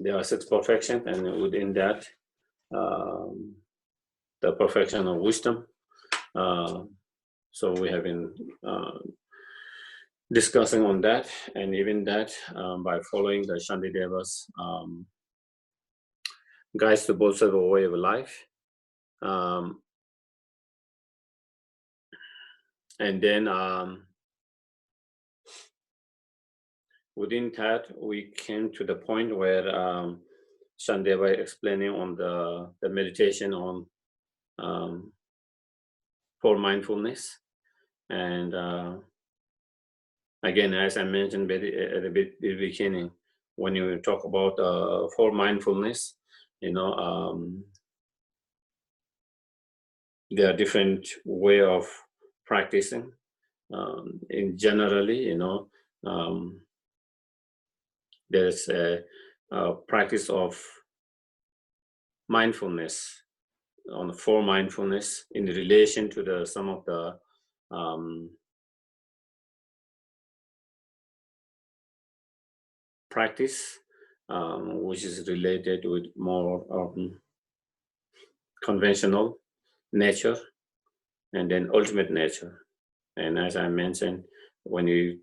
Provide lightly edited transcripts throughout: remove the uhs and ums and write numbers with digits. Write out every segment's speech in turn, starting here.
there are 6 perfections, and within that, the perfection of wisdom. So we have been discussing on that, and even that by following the Shantideva's guides to Bodhisattva way of life. And then within that, we came to the point where Shantideva explaining on the meditation on for mindfulness. And again, as I mentioned at the beginning, when you talk about for mindfulness, you know, there are different way of practicing. In generally, you know, there's a practice of mindfulness for mindfulness in relation to some of the practice which is related with more conventional nature and then ultimate nature. And as I mentioned, when you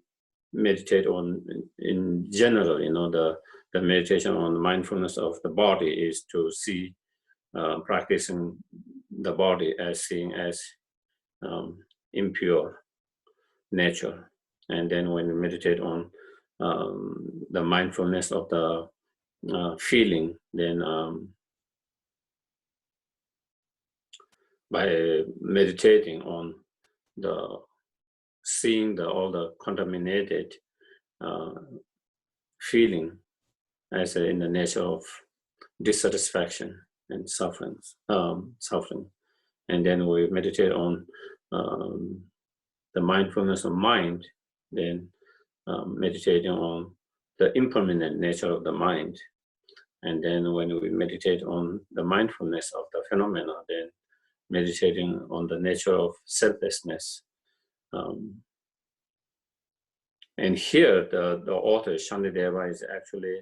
meditate on, in general, you know, the meditation on mindfulness of the body is to see, practicing the body as seeing as impure nature. And then when you meditate on the mindfulness of the feeling, then by meditating on seeing all the contaminated feeling as in the nature of dissatisfaction and suffering. And then we meditate on the mindfulness of mind, then meditating on the impermanent nature of the mind. And then when we meditate on the mindfulness of the phenomena, then meditating on the nature of selflessness. And here the author Shantideva is actually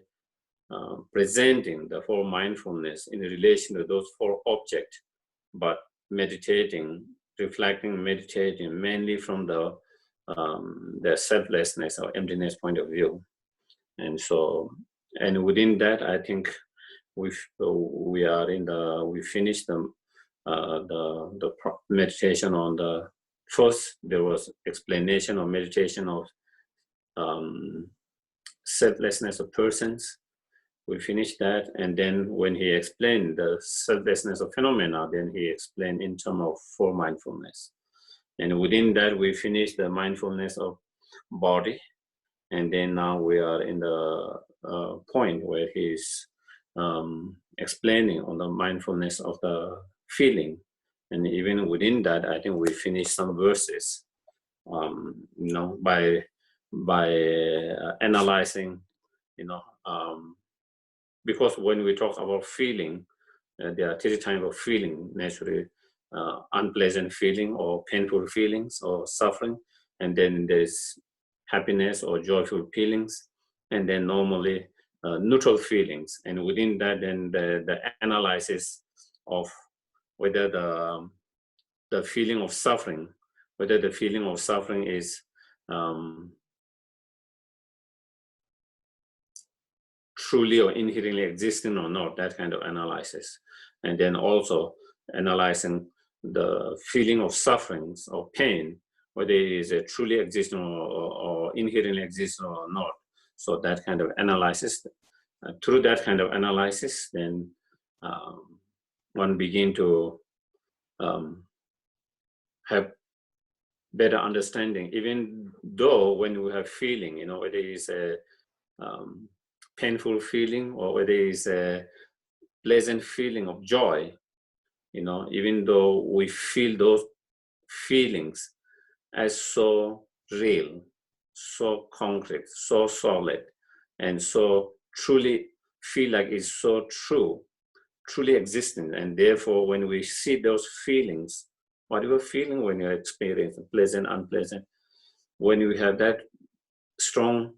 presenting the 4 mindfulness in relation to those 4 objects, but meditating, reflecting, meditating mainly from the selflessness or emptiness point of view. And so, and within that, I think we finished the meditation on the first. There was explanation of meditation of selflessness of persons. We finished that, and then when he explained the selflessness of phenomena, then he explained in terms of 4 mindfulness. And within that, we finished the mindfulness of body. And then now we are in the point where he's explaining on the mindfulness of the feeling. And even within that, I think we finished some verses, you know, by analyzing, you know, because when we talk about feeling, there are 3 types of feeling, naturally, unpleasant feeling or painful feelings or suffering, and then there's happiness or joyful feelings, and then normally neutral feelings. And within that, then the analysis of whether the feeling of suffering, whether the feeling of suffering is truly or inherently existing or not, that kind of analysis. And then also analyzing the feeling of sufferings or pain, whether it is a truly existing or inherently existing or not. So that kind of analysis, through that kind of analysis, then one begin to have better understanding, even though when we have feeling, you know, whether it is a painful feeling or whether it is a pleasant feeling of joy, you know, even though we feel those feelings as so real, so concrete, so solid, and so truly feel like it's so true, truly existing. And therefore, when we see those feelings, whatever feeling when you experience pleasant, unpleasant, when you have that strong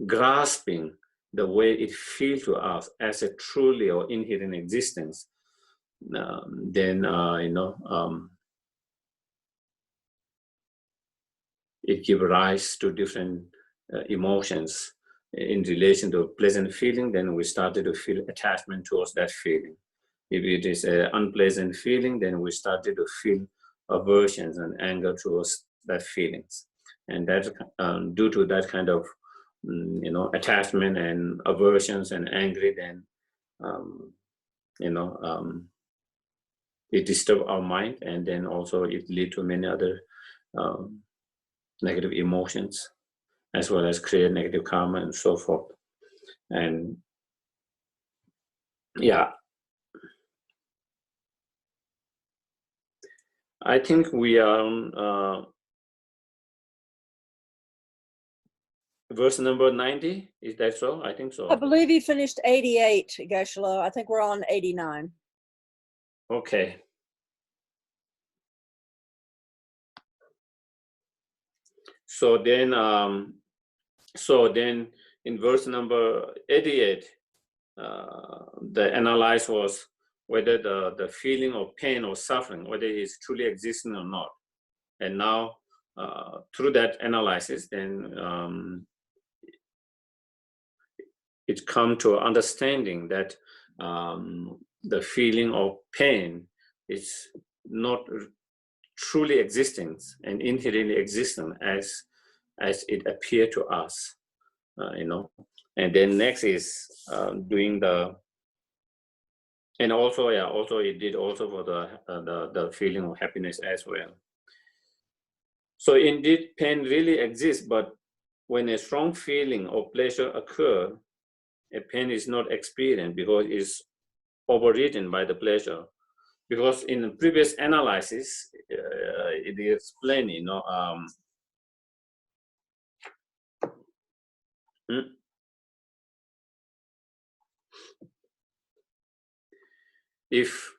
grasping the way it feels to us as a truly or inherent existence, then it gives rise to different emotions. In relation to a pleasant feeling, then we started to feel attachment towards that feeling. If it is an unpleasant feeling, then we started to feel aversions and anger towards that feelings. And that due to that kind of attachment and aversions and angry, then it disturbs our mind, and then also it lead to many other negative emotions, as well as create negative karma and so forth. And yeah, I think we are on verse number 90. Is that so? I think so. I believe you finished 88, Geshe. I think we're on 89. Okay. So then in verse number 88, the analysis was whether the feeling of pain or suffering, whether it is truly existing or not. And now through that analysis, then it come to understanding that the feeling of pain is not truly existing and inherently existing as it appear to us, And then next is doing the, and also it did also for the feeling of happiness as well. So indeed, pain really exists, but when a strong feeling of pleasure occurs, a pain is not experienced because it's overridden by the pleasure. Because in the previous analysis, it explained, if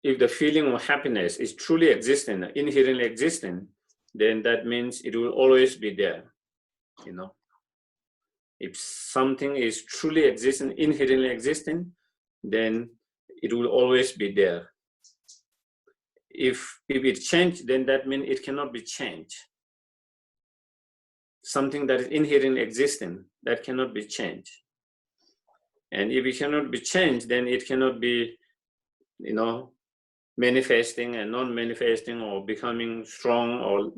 the feeling of happiness is truly existing, inherently existing, then that means it will always be there, If something is truly existing, inherently existing, then it will always be there. If it changed, then that means it cannot be changed. Something that is inherently existing, that cannot be changed. And if it cannot be changed, then it cannot be, manifesting and non-manifesting or becoming strong or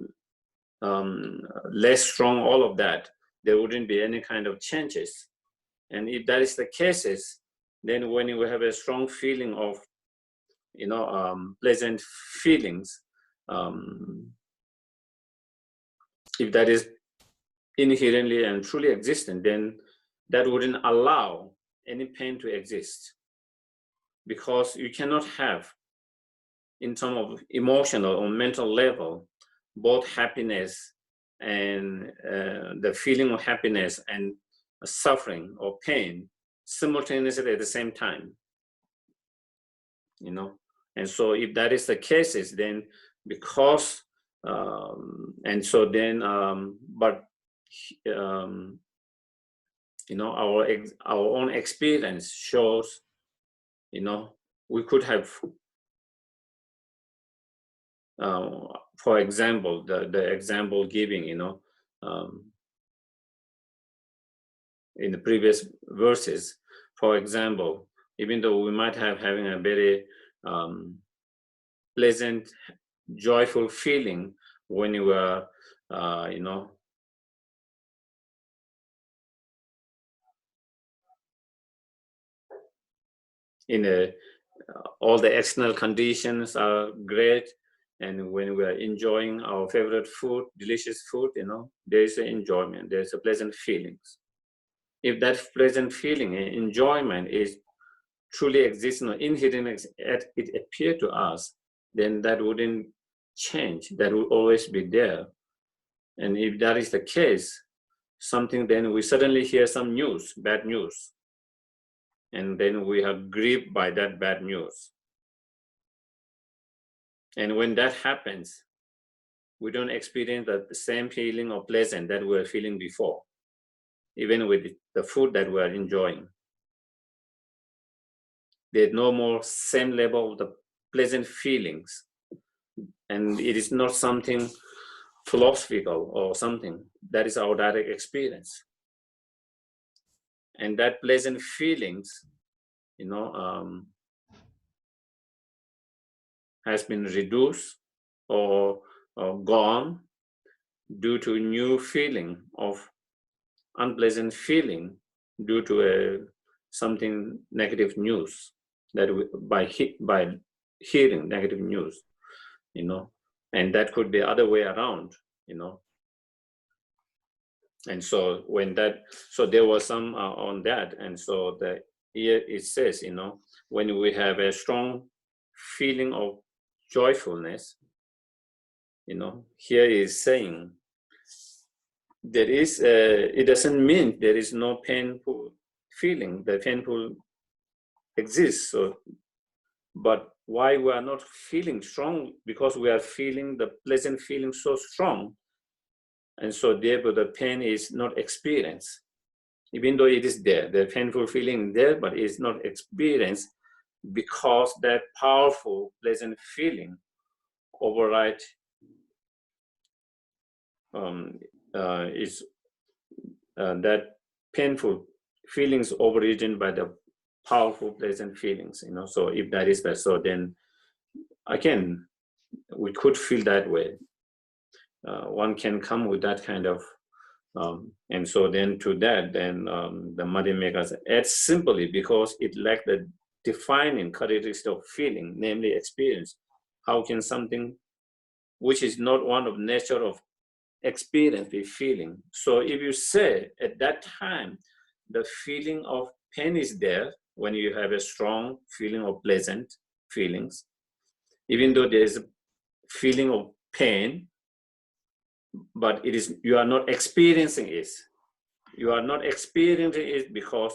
less strong, all of that. There wouldn't be any kind of changes. And if that is the case, then when you have a strong feeling of, pleasant feelings, if that is inherently and truly existent, then that wouldn't allow any pain to exist. Because you cannot have, in terms of emotional or mental level, both happiness and the feeling of happiness and suffering or pain simultaneously at the same time, And so if that is the case, then because, and so then, but, our own experience shows, we could have, for example, the example giving, in the previous verses, for example, even though we might have having a very pleasant, joyful feeling when you are, in all the external conditions are great, and when we are enjoying our favorite food, delicious food, there is an enjoyment, there's a pleasant feelings. If that pleasant feeling and enjoyment is truly existing or inherent, it appear to us, then that wouldn't change, that will always be there. And if that is the case, then we suddenly hear some news, bad news, and then we are grieved by that bad news. And when that happens, we don't experience the same feeling of pleasant that we were feeling before. even with the food that we are enjoying. There's no more same level of the pleasant feelings. And it is not something philosophical or something. That is our direct experience. And that pleasant feelings, has been reduced or gone due to new feeling of unpleasant feeling due to something negative news that by hearing negative news, and that could be other way around, and so there was some on that, and so here it says, when we have a strong feeling of joyfulness, here is saying there is it doesn't mean there is no painful feeling. The painful exists, but why we are not feeling strong? Because we are feeling the pleasant feeling so strong, and so therefore the pain is not experienced, even though it is there. The painful feeling there, but it's not experienced because that powerful pleasant feeling override is that painful feelings overridden by the powerful pleasant feelings, so if that is that, so then again we could feel that way. One can come with that kind of and so then to that, then the Madhyamikas add simply because it lacks the defining characteristic of feeling, namely experience. How can something which is not one of nature of experience be feeling? So if you say at that time the feeling of pain is there, when you have a strong feeling of pleasant feelings, even though there is a feeling of pain, but you are not experiencing it. You are not experiencing it because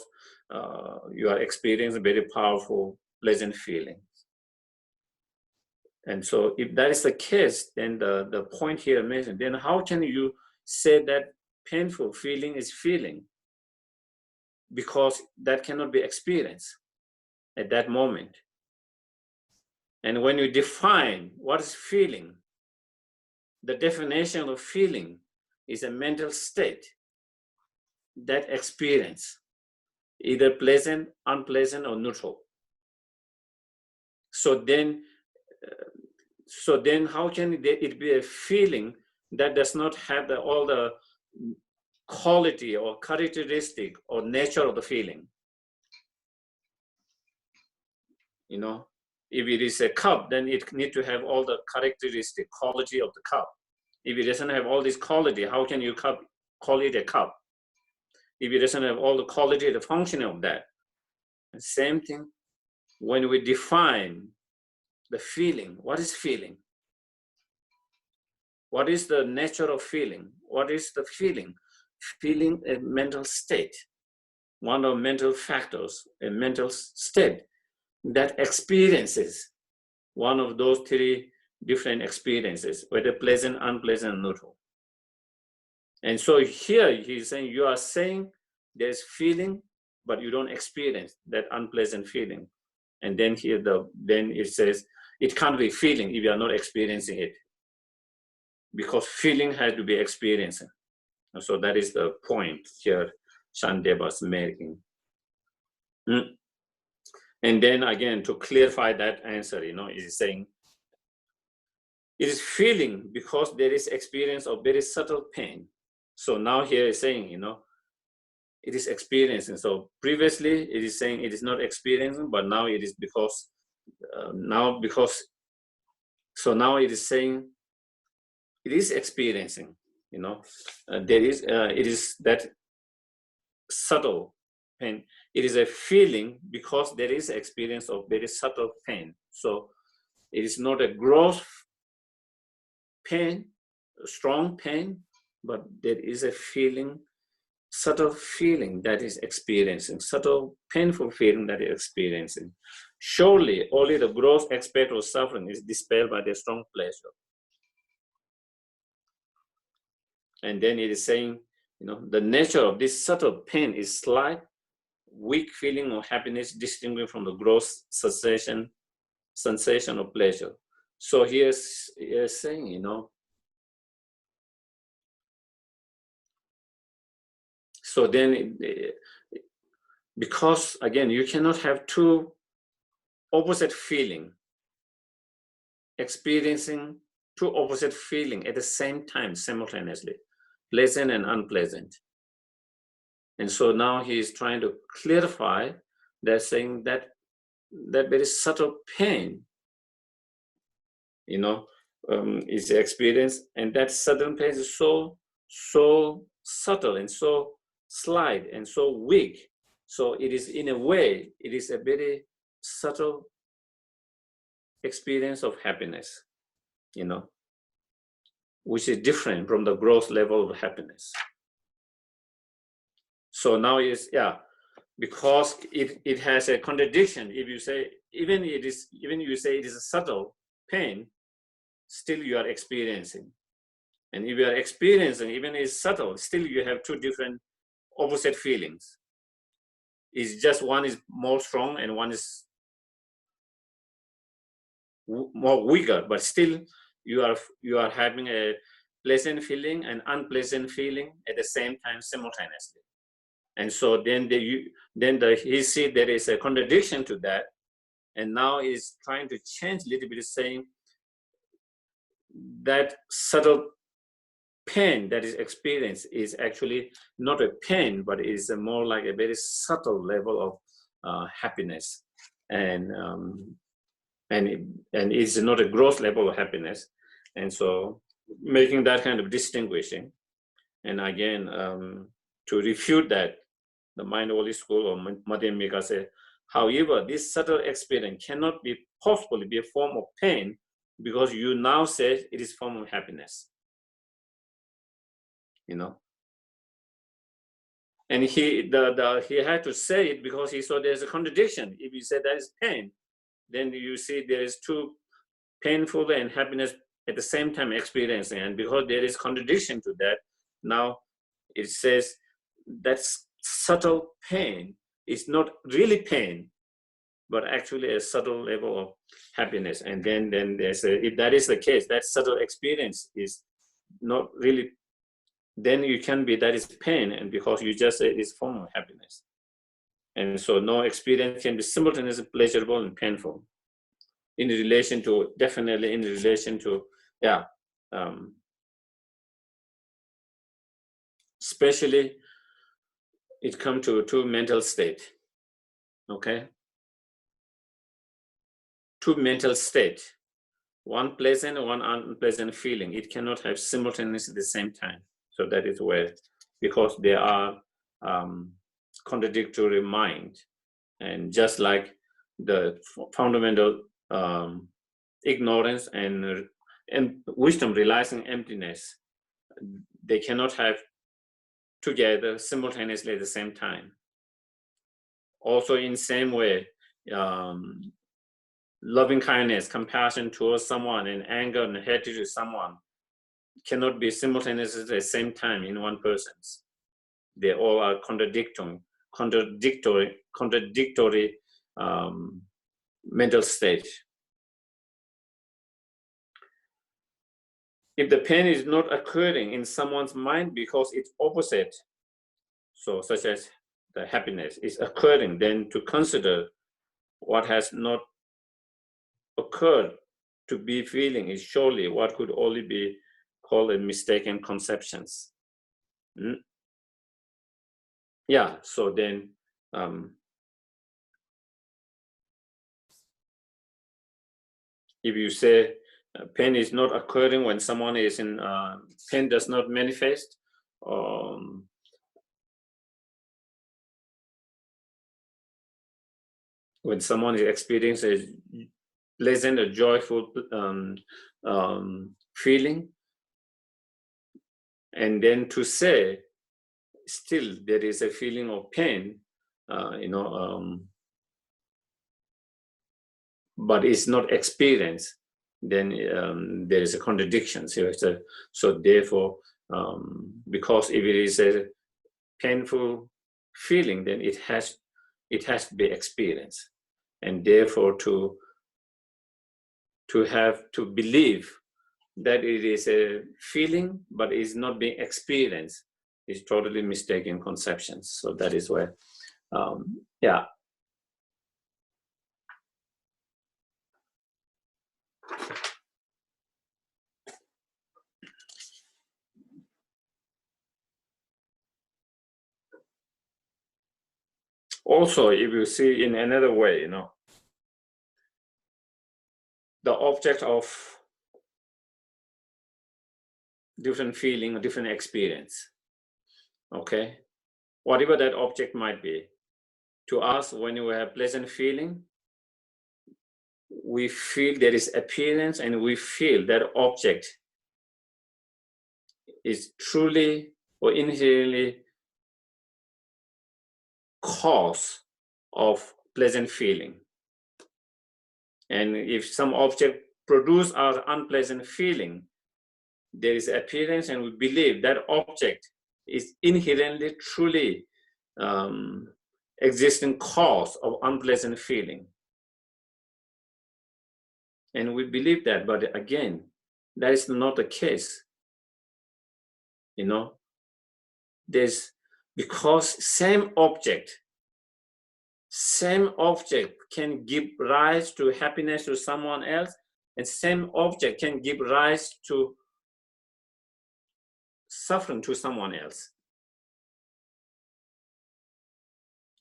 you are experiencing very powerful pleasant feeling. And so if that is the case, then the point here mentioned, then how can you say that painful feeling is feeling? Because that cannot be experienced at that moment. And when you define what is feeling, the definition of feeling is a mental state, that experience, either pleasant, unpleasant, or neutral. So then how can it be a feeling that does not have all the quality or characteristic or nature of the feeling? If it is a cup, then it needs to have all the characteristic quality of the cup. If it doesn't have all this quality, how can you call it a cup? If it doesn't have all the quality, the function of that. And same thing, when we define the feeling, what is feeling? What is the nature of feeling? What is the feeling? Feeling a mental state, one of mental factors, a mental state that experiences one of those three different experiences, whether pleasant, unpleasant, neutral. And so here he's saying, you are saying there's feeling, but you don't experience that unpleasant feeling. And then here, then it says, it can't be feeling if you are not experiencing it, because feeling has to be experiencing. And so that is the point here Shandeva's making. And then again, to clarify that answer, is saying, it is feeling because there is experience of very subtle pain. So now here is saying, it is experiencing. So previously it is saying it is not experiencing, but now it is because, so now it is saying it is experiencing, it is that subtle pain. It is a feeling because there is experience of very subtle pain. So it is not a gross pain, strong pain, but there is a feeling, subtle feeling that is experiencing, subtle painful feeling that is experiencing. Surely only the gross aspect of suffering is dispelled by the strong pleasure. And then it is saying, The nature of this subtle pain is slight, weak feeling of happiness distinguished from the gross sensation of pleasure. So here's saying, so then, because again, you cannot have two opposite feeling, experiencing two opposite feeling at the same time, simultaneously, pleasant and unpleasant. And so now he is trying to clarify that, saying that very subtle pain, is experienced, and that subtle pain is so subtle and so slight and so weak. So it is, in a way, it is a very subtle experience of happiness, which is different from the gross level of happiness. So now because it has a contradiction. If you say, even you say it is a subtle pain, still you are experiencing. And if you are experiencing, even it's subtle, still you have two different opposite feelings. It's just one is more strong and one is more weaker, but still you are having a pleasant feeling and unpleasant feeling at the same time, simultaneously. And so then he see there is a contradiction to that, and now is trying to change a little bit, saying that subtle pain that is experienced is actually not a pain, but is more like a very subtle level of happiness, and it's not a gross level of happiness. And so making that kind of distinguishing, and again, to refute that, the Mind-Only School or Madhyamika say, however, this subtle experience cannot be possibly be a form of pain, because you now say it is form of happiness. And he had to say it because he saw there's a contradiction. If you say that is pain, then you see there is two painful and happiness at the same time experiencing. And because there is contradiction to that, now it says that subtle pain is not really pain, but actually a subtle level of happiness. And then there's if that is the case, that subtle experience is not really, then you can be that is pain, and because you just say it is form of happiness. And so no experience can be simultaneously pleasurable and painful. Definitely in relation to, especially it comes to two mental state, okay? Two mental state, one pleasant and one unpleasant feeling. It cannot have simultaneously at the same time. So that is where, because they are contradictory mind, and just like the fundamental ignorance and wisdom realizing emptiness, they cannot have together simultaneously at the same time. Also, in same way, loving kindness, compassion towards someone, and anger and hatred to someone cannot be simultaneously at the same time in one person. They all are contradictory mental state. If the pain is not occurring in someone's mind because it's opposite, so such as the happiness is occurring, then to consider what has not occurred to be feeling is surely what could only be called a mistaken conceptions. So then if you say pain is not occurring when someone is in pain does not manifest, when someone is experiencing a pleasant or joyful feeling, and then to say still there is a feeling of pain, but it's not experienced, then there is a contradiction. So therefore, Because if it is a painful feeling, then it has to be experienced, and therefore to have to believe that it is a feeling but is not being experienced is totally mistaken conceptions. So that is where, yeah. Also, if you see in another way, you know, the object of different feeling or different experience, okay, whatever that object might be, to us, when we have pleasant feeling, we feel there is appearance, and we feel that object is truly or inherently cause of pleasant feeling. And if some object produce our unpleasant feeling, there is appearance, and we believe that object is inherently truly existing cause of unpleasant feeling. And we believe that, but again, that is not the case. You know, because same object can give rise to happiness to someone else, and same object can give rise to suffering to someone else.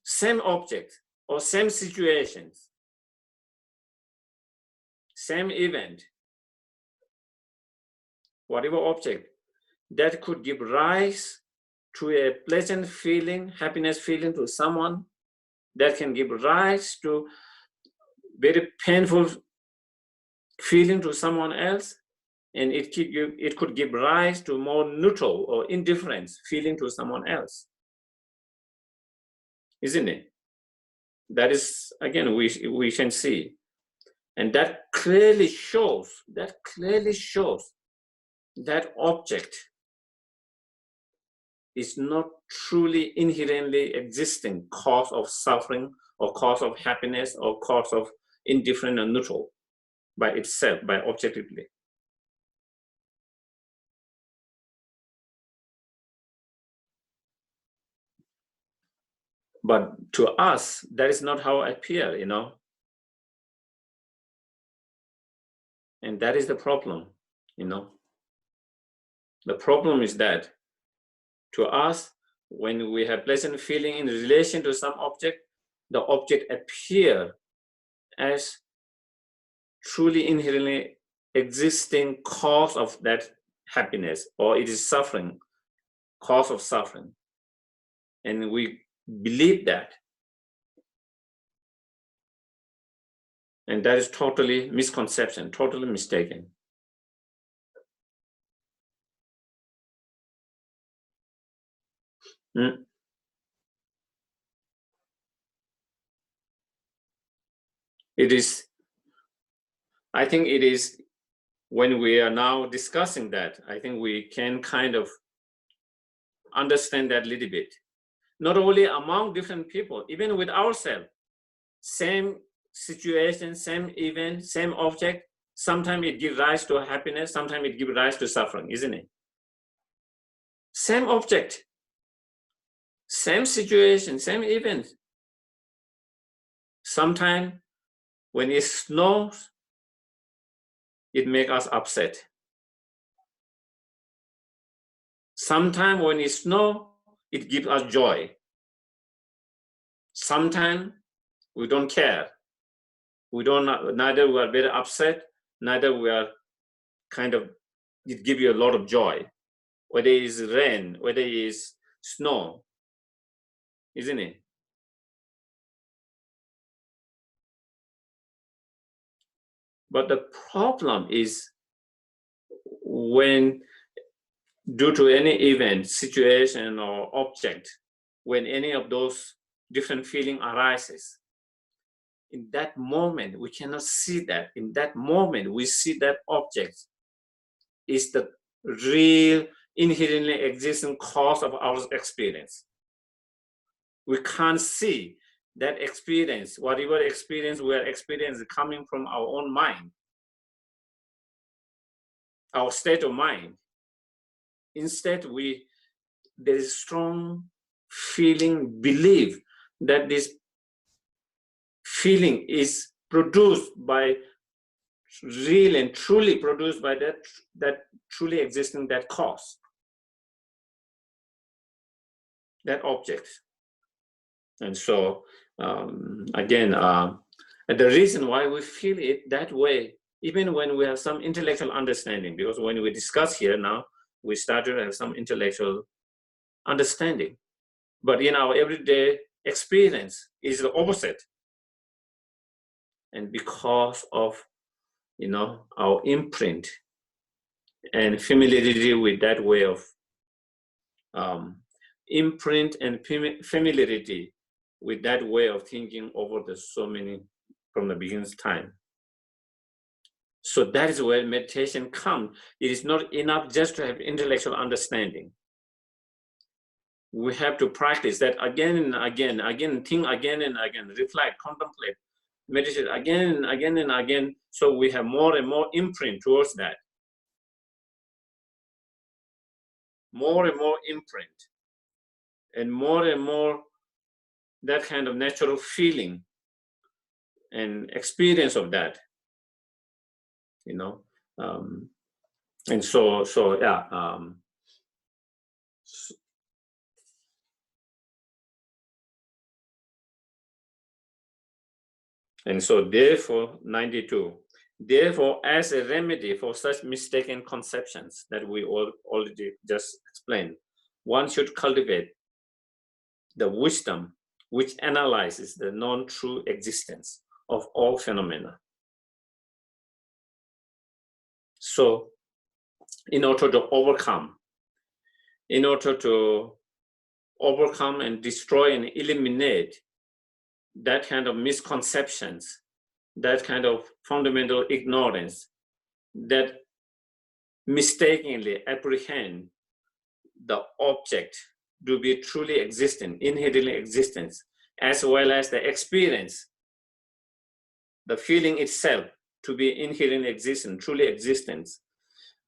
Same object or same situations, same event, whatever object that could give rise to a pleasant feeling, happiness feeling to someone, that can give rise to very painful feeling to someone else, and it could give rise to more neutral or indifference feeling to someone else, isn't it? That is, again, we can see, and that clearly shows that object is not truly inherently existing cause of suffering or cause of happiness or cause of indifferent or neutral by itself, by objectively. But to us, that is not how it appears, you know. And that is the problem, you know. The problem is that to us, when we have pleasant feeling in relation to some object, the object appears as truly inherently existing cause of that happiness, or it is suffering, cause of suffering. And we believe that. And that is totally misconception, totally mistaken. It is, I think it is, when we are now discussing that, I think we can kind of understand that a little bit. Not only among different people, even with ourselves, same situation, same event, same object, sometimes it gives rise to happiness, sometimes it gives rise to suffering, isn't it? Same object, same situation, same event. Sometimes when it snows, it makes us upset. Sometimes when it snows, it gives us joy. Sometimes we don't care. Neither we are very upset, neither we are kind of, it gives you a lot of joy. Whether it is rain, whether it is snow, isn't it? But the problem is when, due to any event, situation, or object, when any of those different feeling arises, in that moment, we cannot see that. In that moment, we see that object is the real inherently existing cause of our experience. We can't see that experience, whatever experience we are experiencing, coming from our own mind, our state of mind. Instead, there is strong feeling, belief that this feeling is produced by, real and truly produced by that truly existing, that cause, that object. And so again, the reason why we feel it that way, even when we have some intellectual understanding, because when we discuss here now, we start to have some intellectual understanding, but in our everyday experience is the opposite. And because of, our imprint and familiarity with that way of imprint and familiarity with that way of thinking over the so many, from the beginning time. So that is where meditation comes. It is not enough just to have intellectual understanding. We have to practice that again and again, think again and again, reflect, contemplate, meditate again and again, so we have more and more imprint towards that. More and more imprint, and more that kind of natural feeling and experience of that, and so yeah. And so therefore, 92, therefore, as a remedy for such mistaken conceptions that we already just explained, one should cultivate the wisdom which analyzes the non-true existence of all phenomena. So in order to overcome and destroy and eliminate that kind of misconceptions, that kind of fundamental ignorance, that mistakenly apprehend the object to be truly existent, inherently existent, as well as the experience, the feeling itself to be inherently existent, truly existent.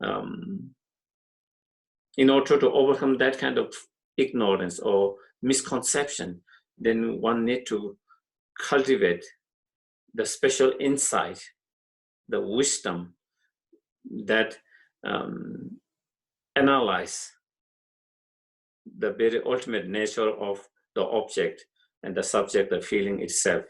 In order to overcome that kind of ignorance or misconception, then one need to cultivate the special insight, the wisdom that analyze the very ultimate nature of the object and the subject, the feeling itself.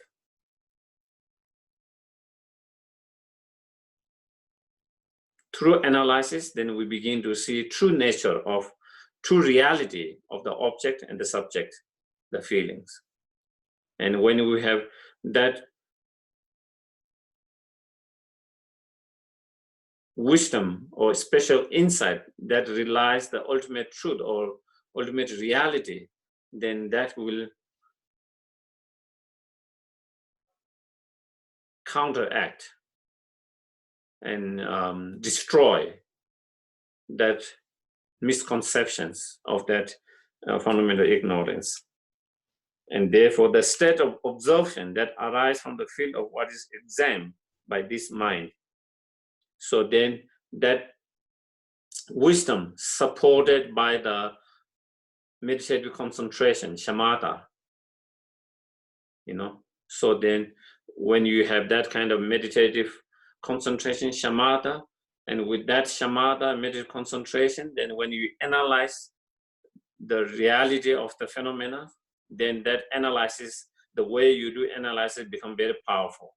Through analysis, then we begin to see true nature of, true reality of the object and the subject, the feelings. And when we have that wisdom or special insight that realizes the ultimate truth or ultimate reality, then that will counteract and destroy that misconceptions of that fundamental ignorance. And therefore, the state of observation that arises from the field of what is examined by this mind. So then that wisdom supported by the meditative concentration, shamatha, so then when you have that kind of meditative concentration, shamatha, and with that shamatha, meditative concentration, then when you analyze the reality of the phenomena, then that analysis, the way you do analyze it, become very powerful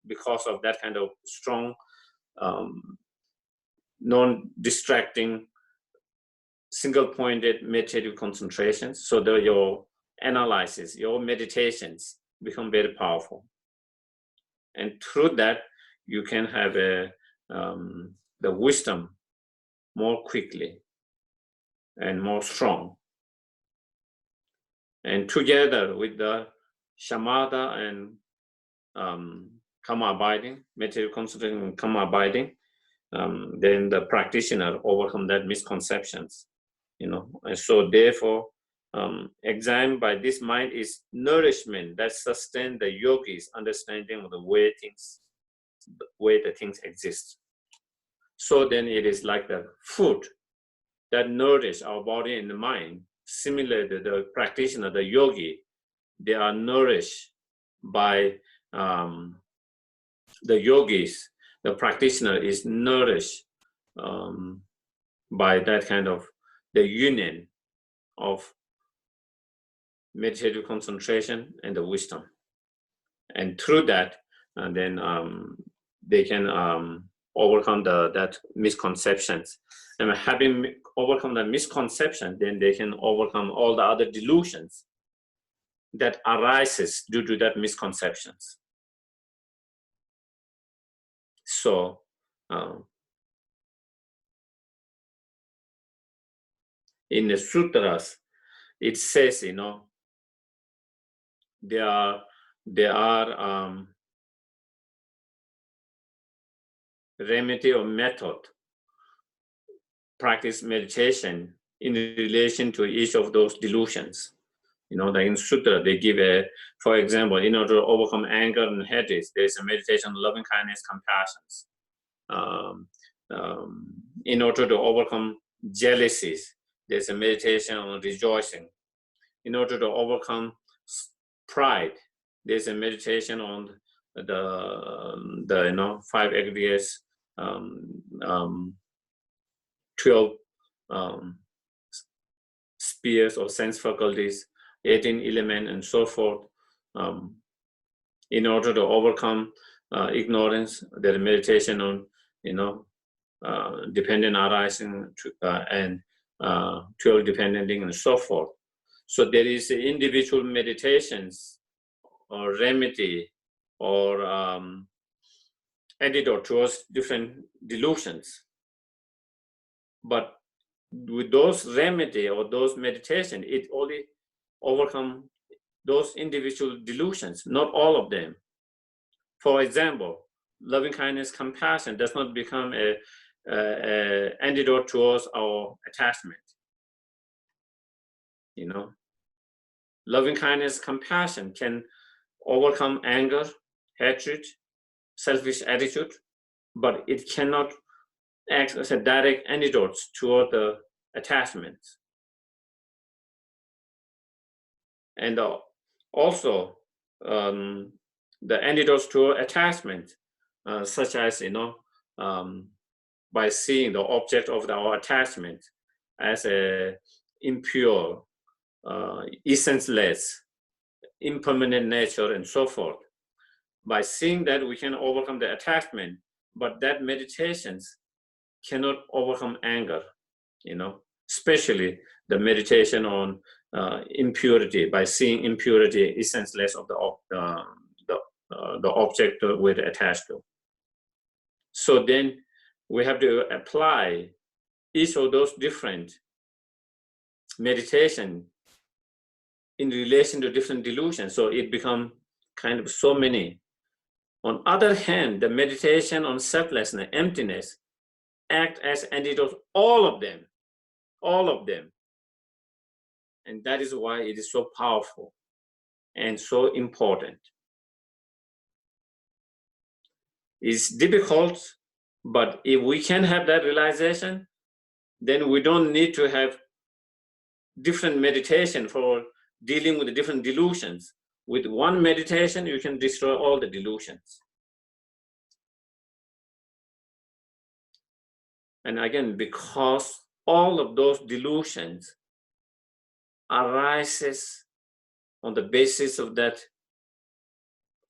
because of that kind of strong, non-distracting, single-pointed meditative concentration. So that your analysis, your meditations become very powerful. And through that, you can have the wisdom more quickly and more strong. And together with the shamatha and karma abiding, meditative concentration and karma abiding, then the practitioner overcome that misconceptions, And so therefore, examined by this mind is nourishment that sustains the yogi's understanding of the way the things exist. So then it is like the food that nourish our body and the mind. Similarly, the practitioner, the yogi, they are nourished by the yogis. The practitioner is nourished by that kind of the union of meditative concentration and the wisdom. And through that, and then they can overcome that misconceptions. And having overcome the misconception, then they can overcome all the other delusions that arises due to that misconceptions. So in the sutras, it says, there are remedy or method practice meditation in relation to each of those delusions. Like in sutra, they give for example, in order to overcome anger and hatred, there's a meditation on loving kindness, compassion. In order to overcome jealousies, there's a meditation on rejoicing. In order to overcome pride, there's a meditation on the 5 aggregates, 12 spheres or sense faculties, 18 elements, and so forth. In order to overcome ignorance, there's a meditation on dependent arising and 12 dependent and so forth. So there is individual meditations or remedy or antidote towards different delusions. But with those remedy or those meditation, it only overcome those individual delusions, not all of them. For example, loving kindness, compassion does not become a antidote towards our attachment. Loving kindness, compassion can overcome anger, hatred, selfish attitude, but it cannot act as a direct antidote toward the attachment. And also, the antidotes to attachment, such as by seeing the object of our attachment as a impure, essenceless, impermanent nature, and so forth. By seeing that, we can overcome the attachment, but that meditations cannot overcome anger, especially the meditation on impurity, by seeing impurity, essenceless of the object we're attached to. So then we have to apply each of those different meditation in relation to different delusions. So it becomes kind of so many. On other hand, the meditation on selflessness, emptiness, act as antidote, all of them. And that is why it is so powerful and so important. It's difficult, but if we can have that realization, then we don't need to have different meditation for dealing with the different delusions. With one meditation, you can destroy all the delusions. And again, because all of those delusions arises on the basis of that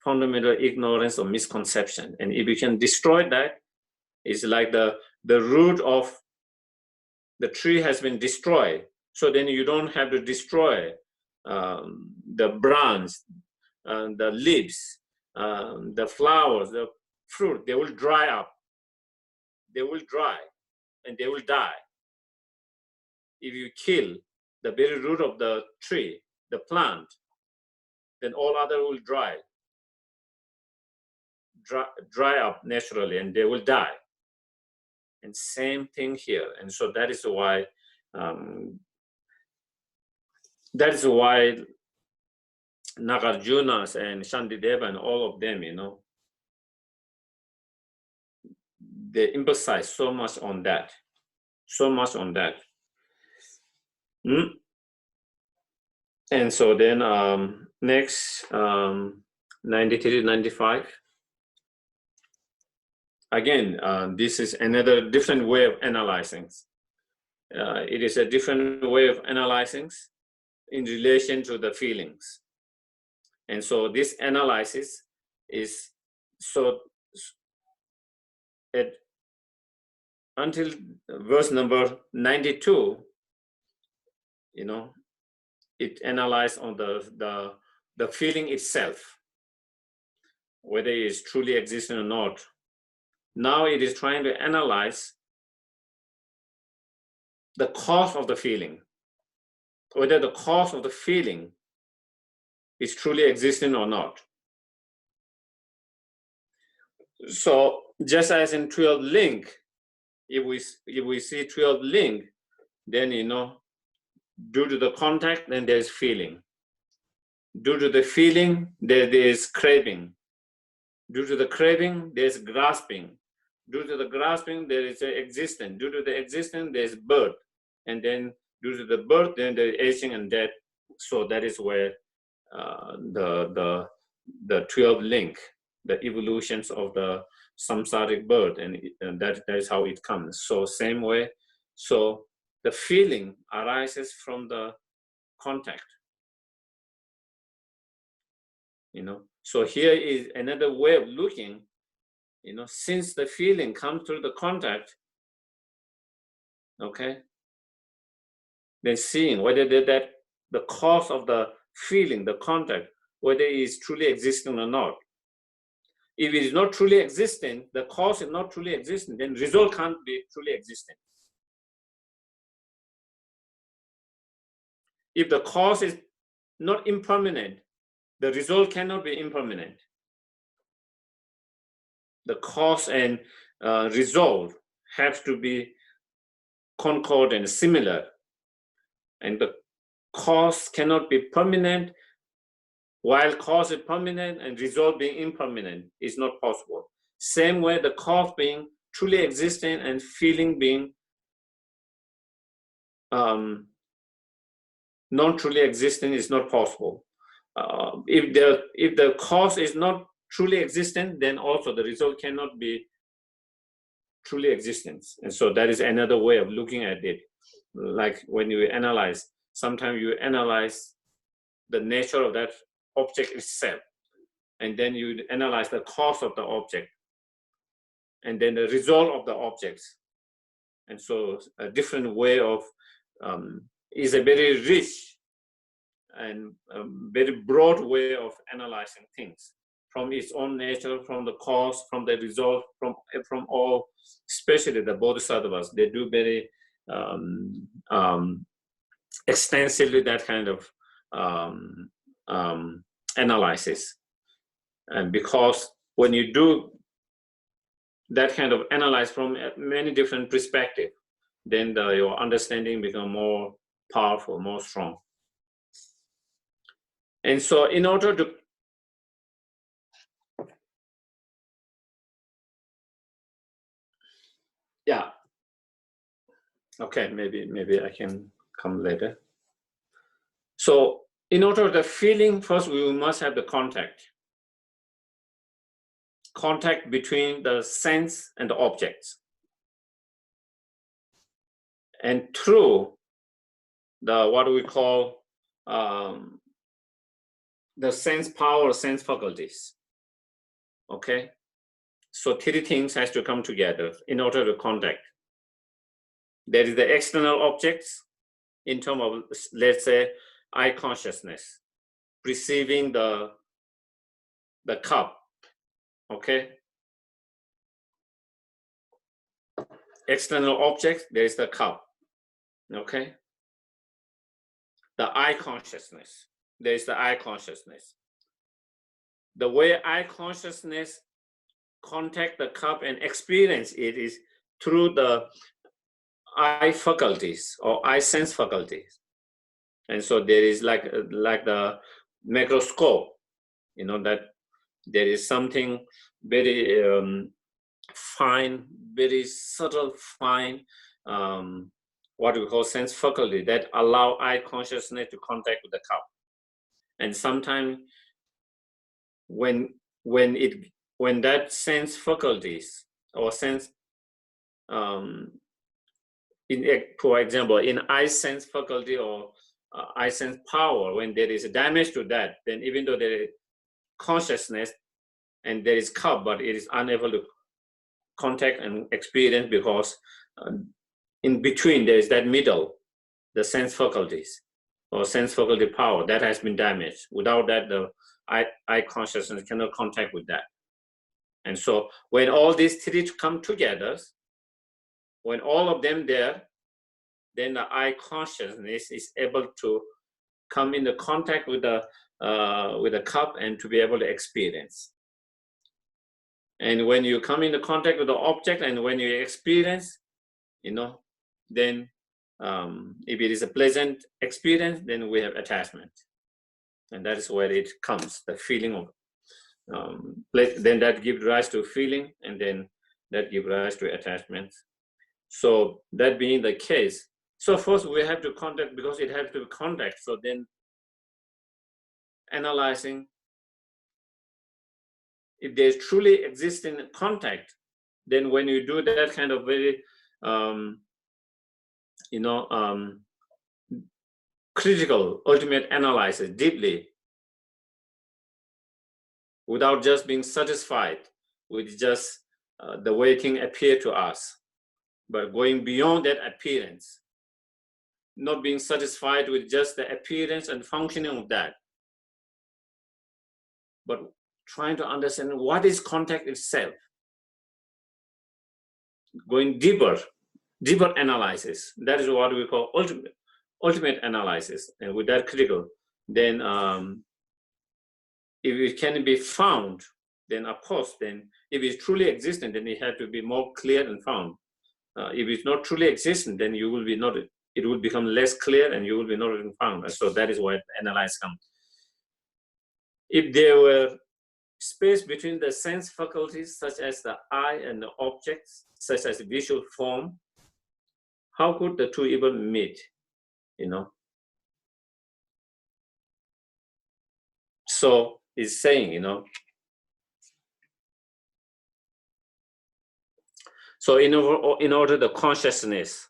fundamental ignorance or misconception. And if you can destroy that, it's like the root of the tree has been destroyed. So then you don't have to destroy the branch, the leaves, the flowers, the fruit. They will dry up. They will dry and they will die. If you kill the very root of the tree, the plant, then all other will dry up naturally and they will die. And same thing here. And so that is why Nagarjunas and Shantideva and all of them, they emphasize so much on that. And so then next, 93, 95. Again, this is another different way of analyzing. It is a different way of analyzing in relation to the feelings. And so this analysis is until verse number 92, it analyzed on the feeling itself, whether it is truly existing or not. Now it is trying to analyze the cause of the feeling, whether the cause of the feeling is truly existing or not. So just as in 12 link, if we see 12 link, then due to the contact, then there's feeling. Due to the feeling, there is craving. Due to the craving, there's grasping. Due to the grasping, there is existence. Due to the existence, there's birth. And then due to the birth, then there's aging and death. So that is where the 12 link, the evolutions of the samsaric birth, and that is how it comes. So same way, so the feeling arises from the contact. So here is another way of looking, since the feeling comes through the contact, okay, then seeing whether the cause of the feeling, the contact, whether it is truly existing or not. If it is not truly existing, the cause is not truly existing, then result can't be truly existing. If the cause is not impermanent, the result cannot be impermanent. The cause and result have to be concord and similar. And the cause cannot be permanent, while cause is permanent and result being impermanent is not possible. Same way, the cause being truly existing and feeling being non-truly existing is not possible. If the cause is not truly existent, then also the result cannot be truly existent. And so that is another way of looking at it. Like when you analyze, sometimes you analyze the nature of that object itself, and then you analyze the cause of the object, and then the result of the objects. And so a different way of is a very rich and very broad way of analyzing things from its own nature, from the cause, from the result, from all, especially the Bodhisattvas. They do very extensively that kind of analysis. And because when you do that kind of analyze from many different perspectives, then your understanding becomes more powerful, more strong. And so in order to okay, maybe I can come later. So in order the feeling, first we must have the contact between the sense and the objects. And through the what we call the sense power, sense faculties. Okay, so three things has to come together in order to contact. There is the external objects in terms of, let's say, eye consciousness, perceiving the cup. Okay, external objects, there is the cup. Okay, the eye consciousness, there is the eye consciousness. The way eye consciousness contact the cup and experience it is through the eye faculties or eye sense faculties. And so there is like the microscope, that there is something very fine, very subtle, fine, what we call sense faculty that allow eye consciousness to contact with the cup. And sometimes when that sense faculties or sense, for example, in eye sense faculty or eye sense power, when there is a damage to that, then even though there is consciousness and there is cup, but it is unable to contact and experience because in between there is that middle, the sense faculties or sense faculty power that has been damaged. Without that, the eye consciousness cannot contact with that. And so when all these three come together, when all of them there, then the eye consciousness is able to come into contact with the cup and to be able to experience. And when you come into contact with the object and when you experience, then if it is a pleasant experience, then we have attachment. And that is where it comes, the feeling of, then that gives rise to feeling, and then that gives rise to attachment. So that being the case, so first we have to contact, because it has to be contact. So then analyzing if there's truly existing contact, then when you do that kind of very, critical, ultimate analysis deeply, without just being satisfied with just the way things appear to us, but going beyond that appearance, not being satisfied with just the appearance and functioning of that, but trying to understand what is contact itself, going deeper analysis. That is what we call ultimate analysis. And with that critical, then if it can be found, then of course, then if it's truly existent, then it has to be more clear and found. If it's not truly existent, then you will be not, it will become less clear and you will be not even found. So that is why analyze comes. If there were space between the sense faculties, such as the eye and the objects, such as visual form, how could the two even meet, So it's saying, so in order the consciousness,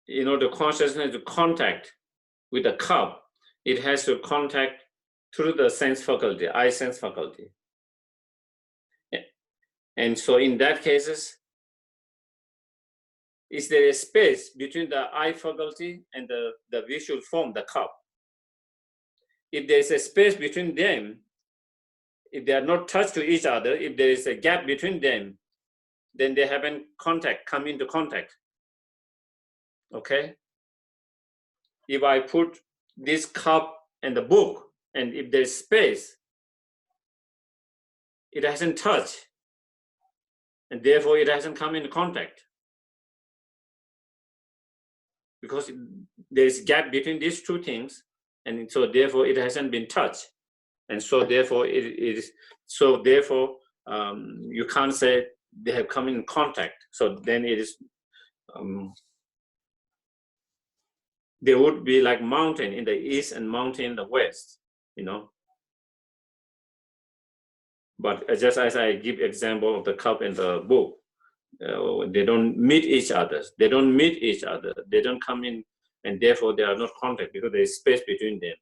in order consciousness to contact with the cup, it has to contact through the sense faculty, eye sense faculty. And so in that cases, is there a space between the eye faculty and the visual form, the cup? If there's a space between them, if they are not touched to each other, if there is a gap between them, then they haven't come into contact. Okay? If I put this cup and the book, and if there's space, it hasn't touched, and therefore it hasn't come into contact. Because there's a gap between these two things, and so therefore it hasn't been touched. And so therefore you can't say they have come in contact. So then it is, there would be like mountain in the east and mountain in the west, But just as I give example of the cup in the book, they don't meet each other. They don't meet each other. They don't come in, and therefore they are not contact because there is space between them.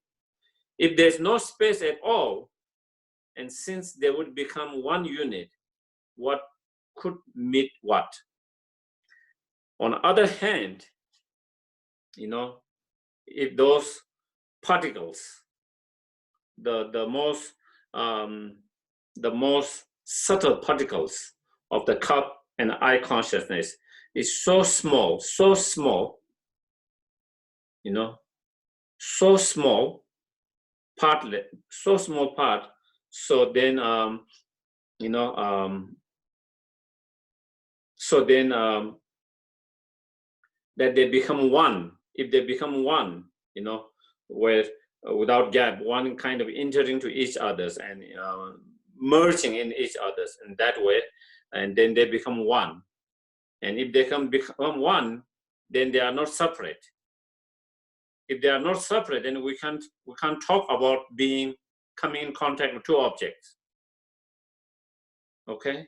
If there's no space at all, and since they would become one unit, what could meet what? On the other hand, if those particles, the most subtle particles of the cup and eye consciousness is so small, so small part. So then, so then that they become one. If they become one, you know, where without gap, one kind of entering into each other's and merging in each other's in that way, and then they become one. And if they can become one, then they are not separate. If they are not separate, then we can't talk about coming in contact with two objects. Okay.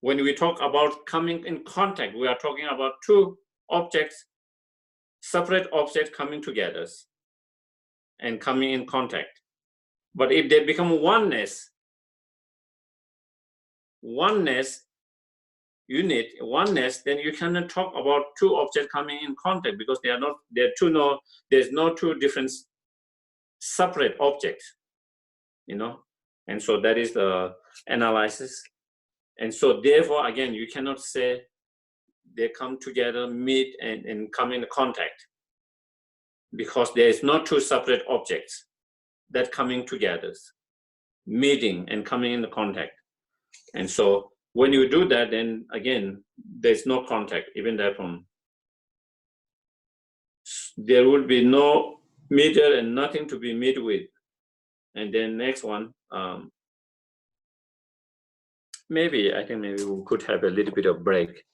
When we talk about coming in contact, we are talking about two objects, separate objects coming together and coming in contact. But if they become oneness, unit, oneness, then you cannot talk about two objects coming in contact because there's no two different separate objects, you know. And so that is the analysis. And so therefore, again, you cannot say they come together, meet, and come in contact, because there is no two separate objects that coming together, meeting and coming in contact. And so when you do that, then again, there's no contact, even that one. There would be no meter and nothing to be met with. And then next one, I think maybe we could have a little bit of break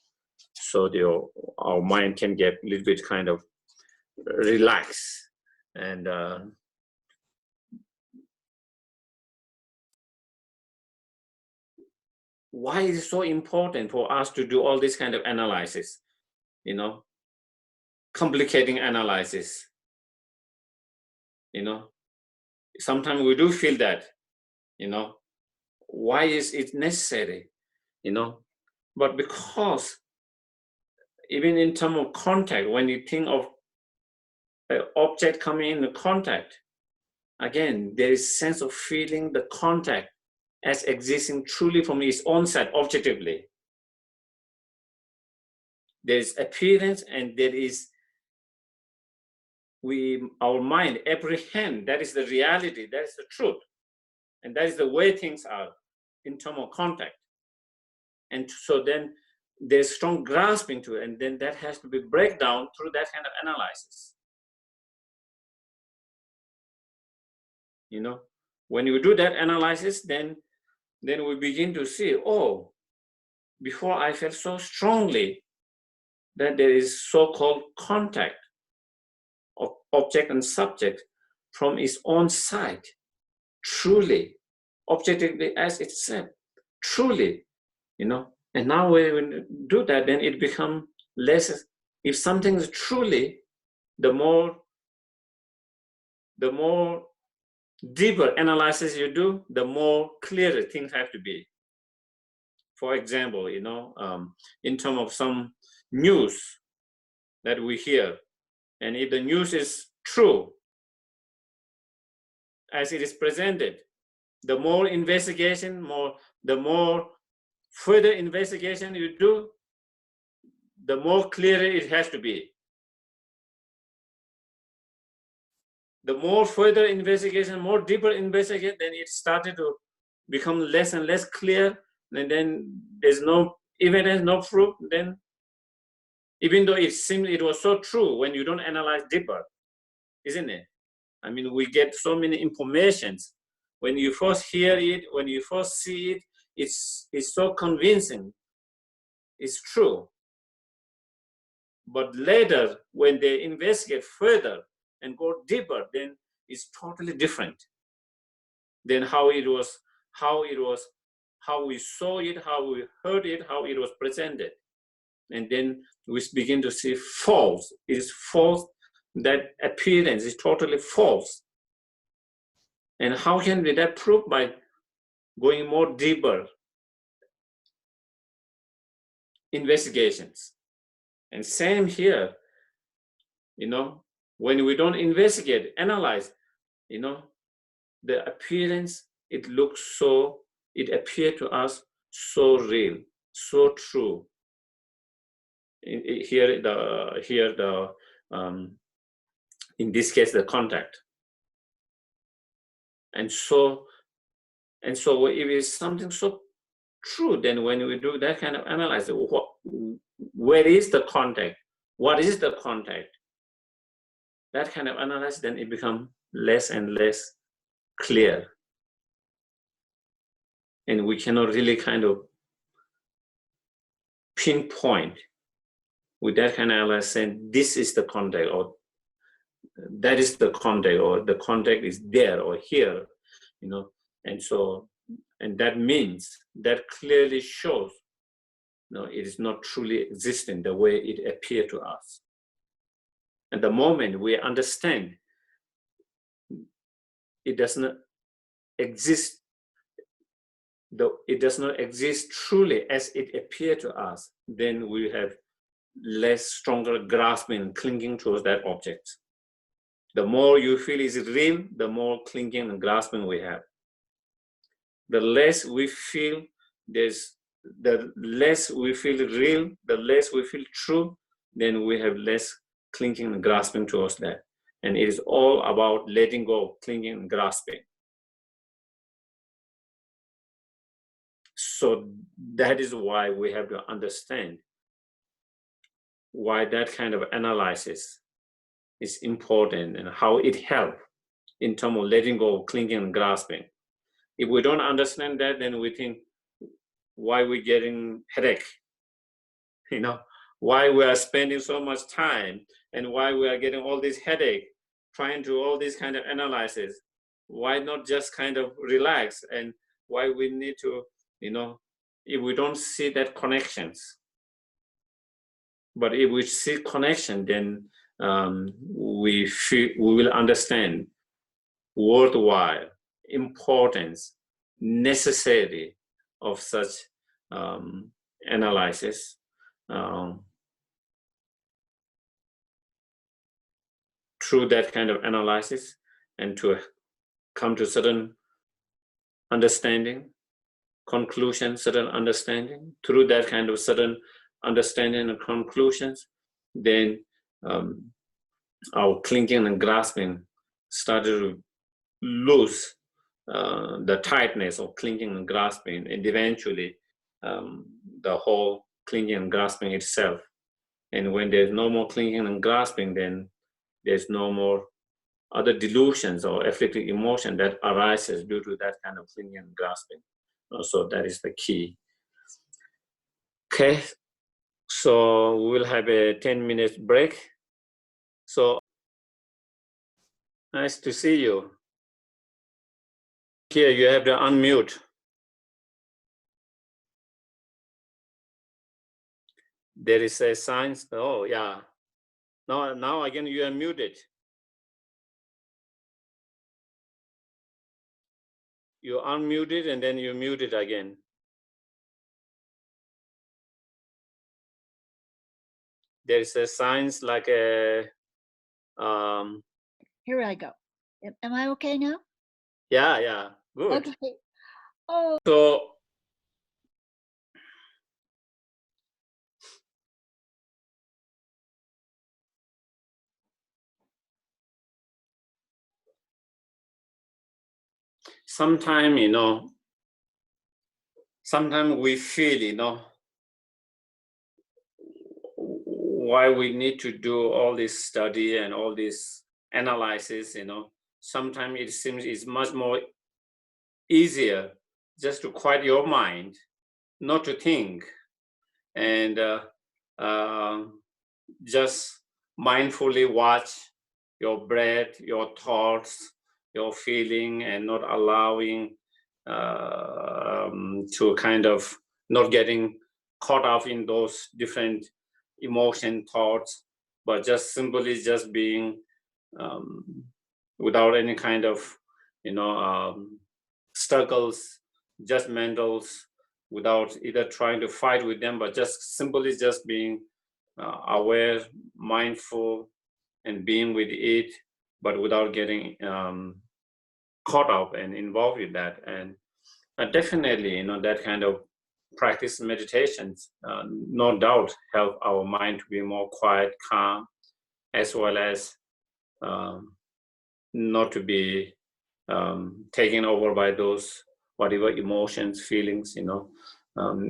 so our mind can get a little bit kind of relaxed. And why is it so important for us to do all this kind of analysis, you know, complicating analysis, you know? Sometimes we do feel that, you know, why is it necessary, you know? But because even in terms of contact, when you think of an object coming in contact, again, there is sense of feeling the contact as existing truly from its own side, objectively. There is appearance, and there is our mind apprehend that is the reality, that is the truth, and that is the way things are in terms of contact. And so then there's strong grasping to it, and then that has to be breakdown through that kind of analysis. You know, when you do that analysis, then we begin to see, oh, before I felt so strongly that there is so-called contact of object and subject from its own side, truly, objectively as itself, truly, you know. And now when we do that, then it becomes less. If something is truly, the more deeper analysis you do, the more clearer things have to be. For example, you know, in terms of some news that we hear, and if the news is true as it is presented, the more investigation, the more further investigation you do, the more clearer it has to be. The more further investigation, more deeper investigation, then it started to become less and less clear, and then there's no evidence, no proof. Then, even though it seemed it was so true, when you don't analyze deeper, isn't it? I mean, we get so many informations. When you first hear it, when you first see it, it's so convincing. It's true. But later, when they investigate further and go deeper, then it's totally different than how we saw it, how we heard it, how it was presented. And then we begin to see false. It is false. That appearance is totally false. And how can we that prove? By going more deeper investigations. And same here, you know, when we don't investigate, analyze, you know, the appearance, it appeared to us so real, so true. In this case, the contact. And so if it's something so true, then when we do that kind of analysis, where is the contact? What is the contact? That kind of analysis, then it becomes less and less clear. And we cannot really kind of pinpoint with that kind of analysis saying this is the contact, or that is the contact, or the contact is there or here, you know. And so, and that means, that clearly shows, you know, it is not truly existing the way it appeared to us. And the moment we understand it does not exist, though it does not exist truly as it appeared to us, then we have less stronger grasping and clinging towards that object. The more you feel is real, the more clinging and grasping we have. The less we feel the less we feel real, the less we feel true, then we have less clinging and grasping towards that. And it is all about letting go of clinging and grasping. So that is why we have to understand why that kind of analysis is important and how it helps in terms of letting go of clinging and grasping. If we don't understand that, then we think, why we're getting headache, you know, why we are spending so much time, and why we are getting all this headache, trying to all these kind of analysis. Why not just kind of relax? And why we need to, you know, if we don't see that connections. But if we see connection, then we will understand worthwhile, importance, necessity of such analysis. Through that kind of analysis, and to come to certain understanding, conclusion, certain understanding, through that kind of certain understanding and conclusions, then our clinging and grasping started to lose the tightness of clinging and grasping, and eventually the whole clinging and grasping itself. And when there's no more clinging and grasping, then there's no more other delusions or afflicting emotion that arises due to that kind of clinging and grasping. So that is the key. Okay, so we will have a 10-minute break. So nice to see you. Here you have to unmute. There is a sign. Oh yeah. Now again you are muted. You unmuted and then you muted again. There is a signs like a. Here I go. Am I okay now? Yeah, good. Okay. Oh. So sometimes, you know, sometimes we feel, you know, why we need to do all this study and all this analysis, you know. Sometimes it seems it's much more easier just to quiet your mind, not to think, and just mindfully watch your breath, your thoughts, your feeling, and not allowing to kind of not getting caught up in those different emotion thoughts, but just simply just being without any kind of, you know, struggles, judgmentals, without either trying to fight with them, but just simply just being aware, mindful, and being with it, but without getting caught up and involved with that. And definitely, you know, that kind of practice meditations, no doubt, help our mind to be more quiet, calm, as well as not to be taken over by those whatever emotions, feelings, you know,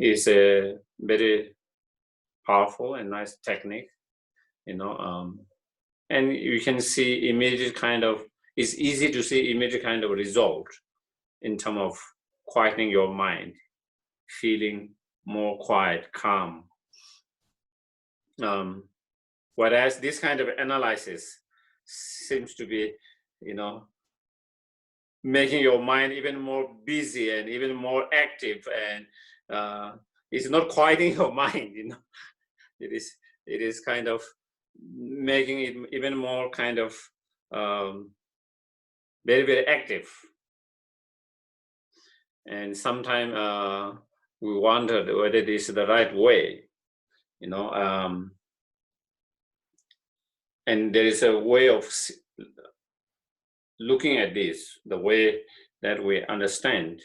is a very powerful and nice technique, and you can see immediate it's easy to see immediate kind of result in terms of quietening your mind, feeling more quiet, calm. Whereas this kind of analysis seems to be, making your mind even more busy and even more active, and it's not quieting your mind. It is kind of making it even more kind of very, very active. And sometimes we wondered whether this is the right way, and there is a way of looking at this, the way that we understand,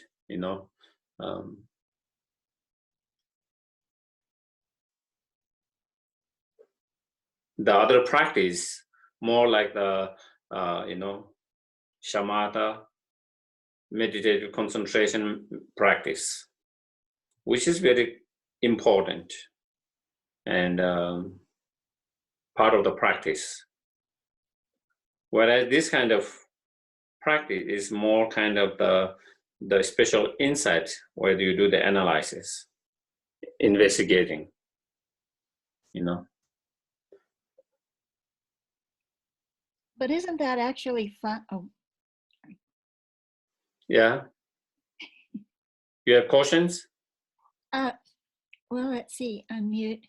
the other practice, more like the, shamatha, meditative concentration practice, which is very important and part of the practice. Whereas this kind of practice is more kind of the special insight where you do the analysis, investigating, But isn't that actually fun? Oh, Yeah. You have questions? well, let's see. Unmute.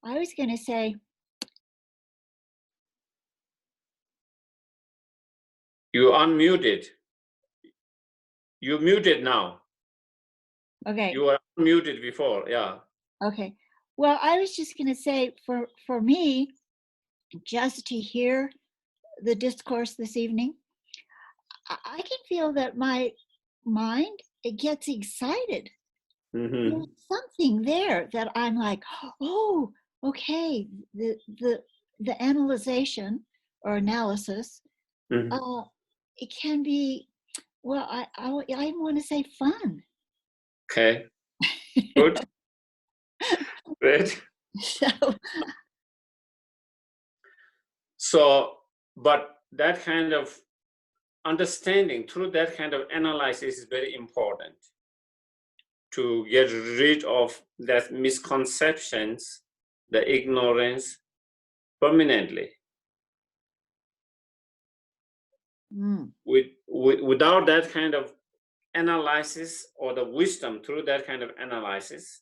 I was going to say, You unmuted. You muted now. okay. You were unmuted before, yeah. Okay. Well, I was just going to say, for me, just to hear the discourse this evening, I can feel that my mind, it gets excited. Mm-hmm. There's something there that I'm like, oh, okay. The analyzation or analysis, Mm-hmm. it can be, well, I want to say fun. Okay. Good. Good. So, but that kind of understanding through that kind of analysis is very important to get rid of that misconceptions, the ignorance permanently. Without that kind of analysis or the wisdom through that kind of analysis,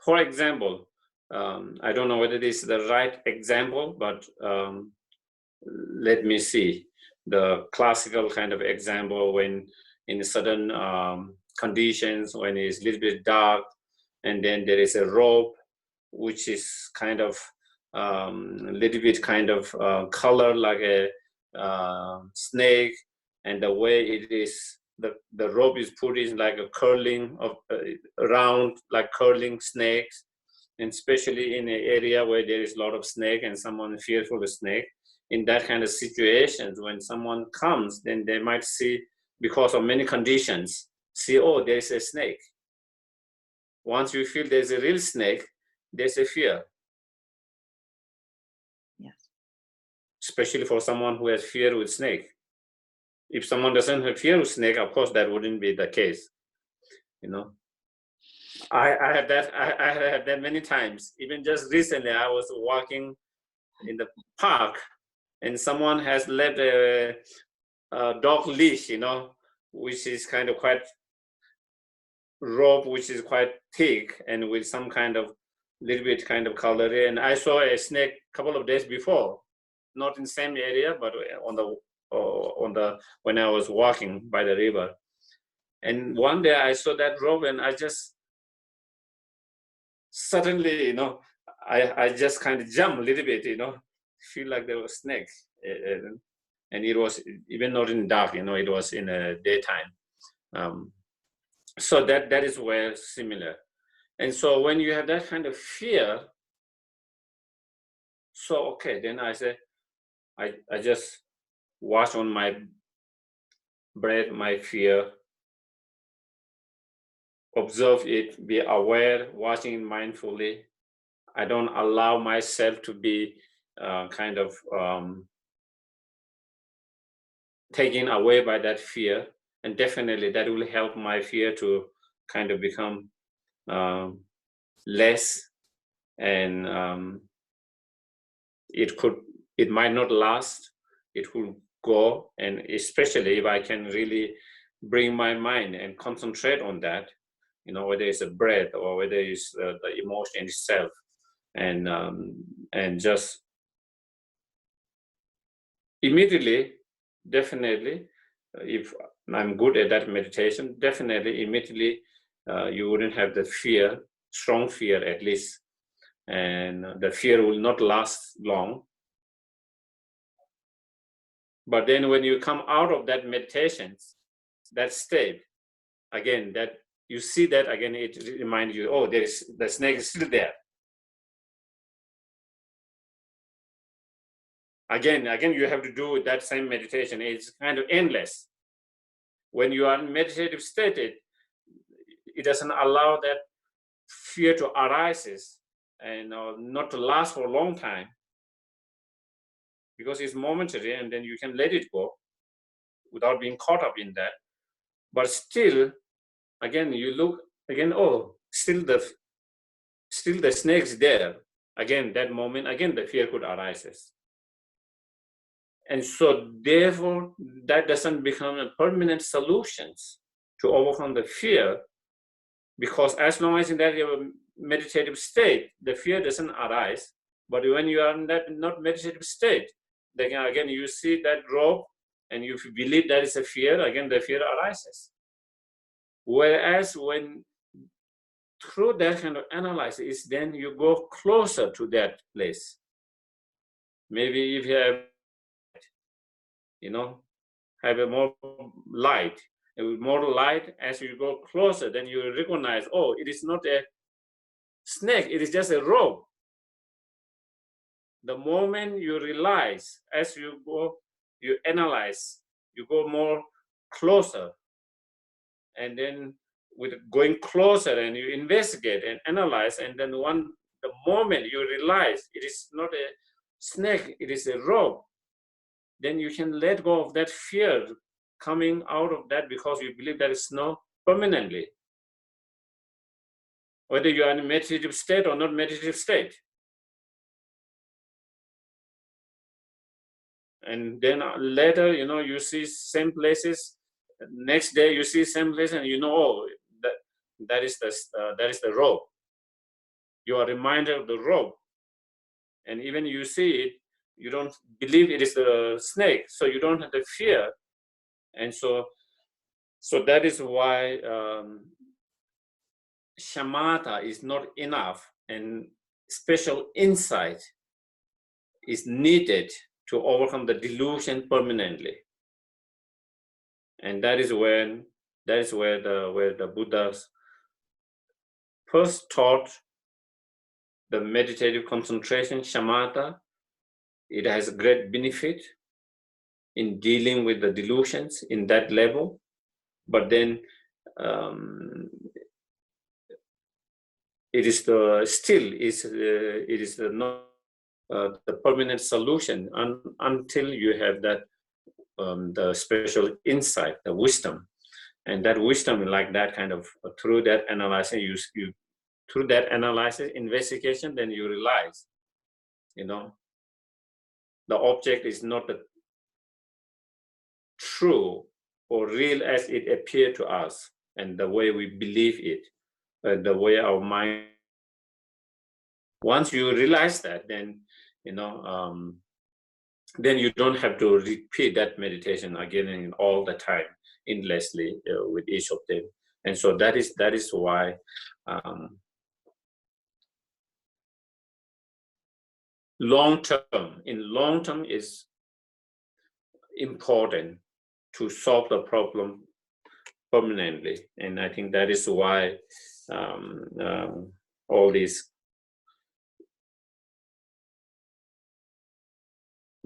for example, I don't know whether this is the right example, but let me see. The classical kind of example, when in certain conditions, when it's a little bit dark, and then there is a rope, which is kind of a little bit kind of color like a snake, and the way it is, the rope is put in like a curling of around like curling snakes, and especially in an area where there is a lot of snake and someone fearful of snake. In that kind of situations, when someone comes, then they might see, because of many conditions, see, oh, there's a snake. Once you feel there's a real snake, there's a fear. Yes. Especially for someone who has fear with snake. If someone doesn't have fear with snake, of course, that wouldn't be the case. I have that many times. Even just recently, I was walking in the park, and someone has left a dog leash, which is kind of quite rope, which is quite thick and with some kind of little bit kind of color. And I saw a snake a couple of days before, not in the same area, but on the when I was walking by the river. And one day I saw that rope, and I just suddenly, I just kind of jumped a little bit, feel like there was snake. And it was even not in dark, it was in a daytime. So that is where similar. And so when you have that kind of fear, so okay, then I say, I just watch on my breath, my fear, observe it, be aware, watching it mindfully. I don't allow myself to be kind of taken away by that fear. And definitely that will help my fear to kind of become less, and it might not last, it will go. And especially if I can really bring my mind and concentrate on that, whether it's a breath or whether it's the emotion itself, and just immediately, definitely, if I'm good at that meditation, definitely immediately you wouldn't have the fear, strong fear at least, and the fear will not last long. But then when you come out of that meditation, that state, again, that you see that again, it reminds you, oh, the snake is still there. Again, you have to do that same meditation. It's kind of endless. When you are in meditative state, it doesn't allow that fear to arise and not to last for a long time, because it's momentary, and then you can let it go without being caught up in that. But still, again, you look again, oh, still the snake's there. Again, that moment, again, the fear could arise. And so therefore, that doesn't become a permanent solution to overcome the fear, because as long as in that meditative state, the fear doesn't arise. But when you are in that not meditative state, then again, you see that rope, and you believe that is a fear, again, the fear arises. Whereas when through that kind of analysis, then you go closer to that place. Maybe if you have, have a more light. And with more light, as you go closer, then you recognize, oh, it is not a snake, it is just a rope. The moment you realize, as you go, you analyze, you go more closer, and then with going closer and you investigate and analyze, and then the moment you realize it is not a snake, it is a rope, then you can let go of that fear coming out of that, because you believe that it's not permanently, whether you are in a meditative state or not meditative state. And then later, you see same places. Next day, you see same place, and oh, that is the rope. You are reminded of the rope, and even you see it, you don't believe it is the snake, so you don't have the fear. And so that is why shamatha is not enough, and special insight is needed to overcome the delusion permanently. And that is where the Buddhas first taught the meditative concentration, shamatha. It has a great benefit in dealing with the delusions in that level, but then it is not the permanent solution until you have that the special insight, the wisdom. And that wisdom, like that kind of, through that analysis, through that analysis, investigation, then you realize, the object is not the true or real as it appeared to us, and the way we believe it, the way our mind. Once you realize that, then then you don't have to repeat that meditation again and all the time, endlessly, with each of them. And so that is why long term is important to solve the problem permanently. And I think that is why all these,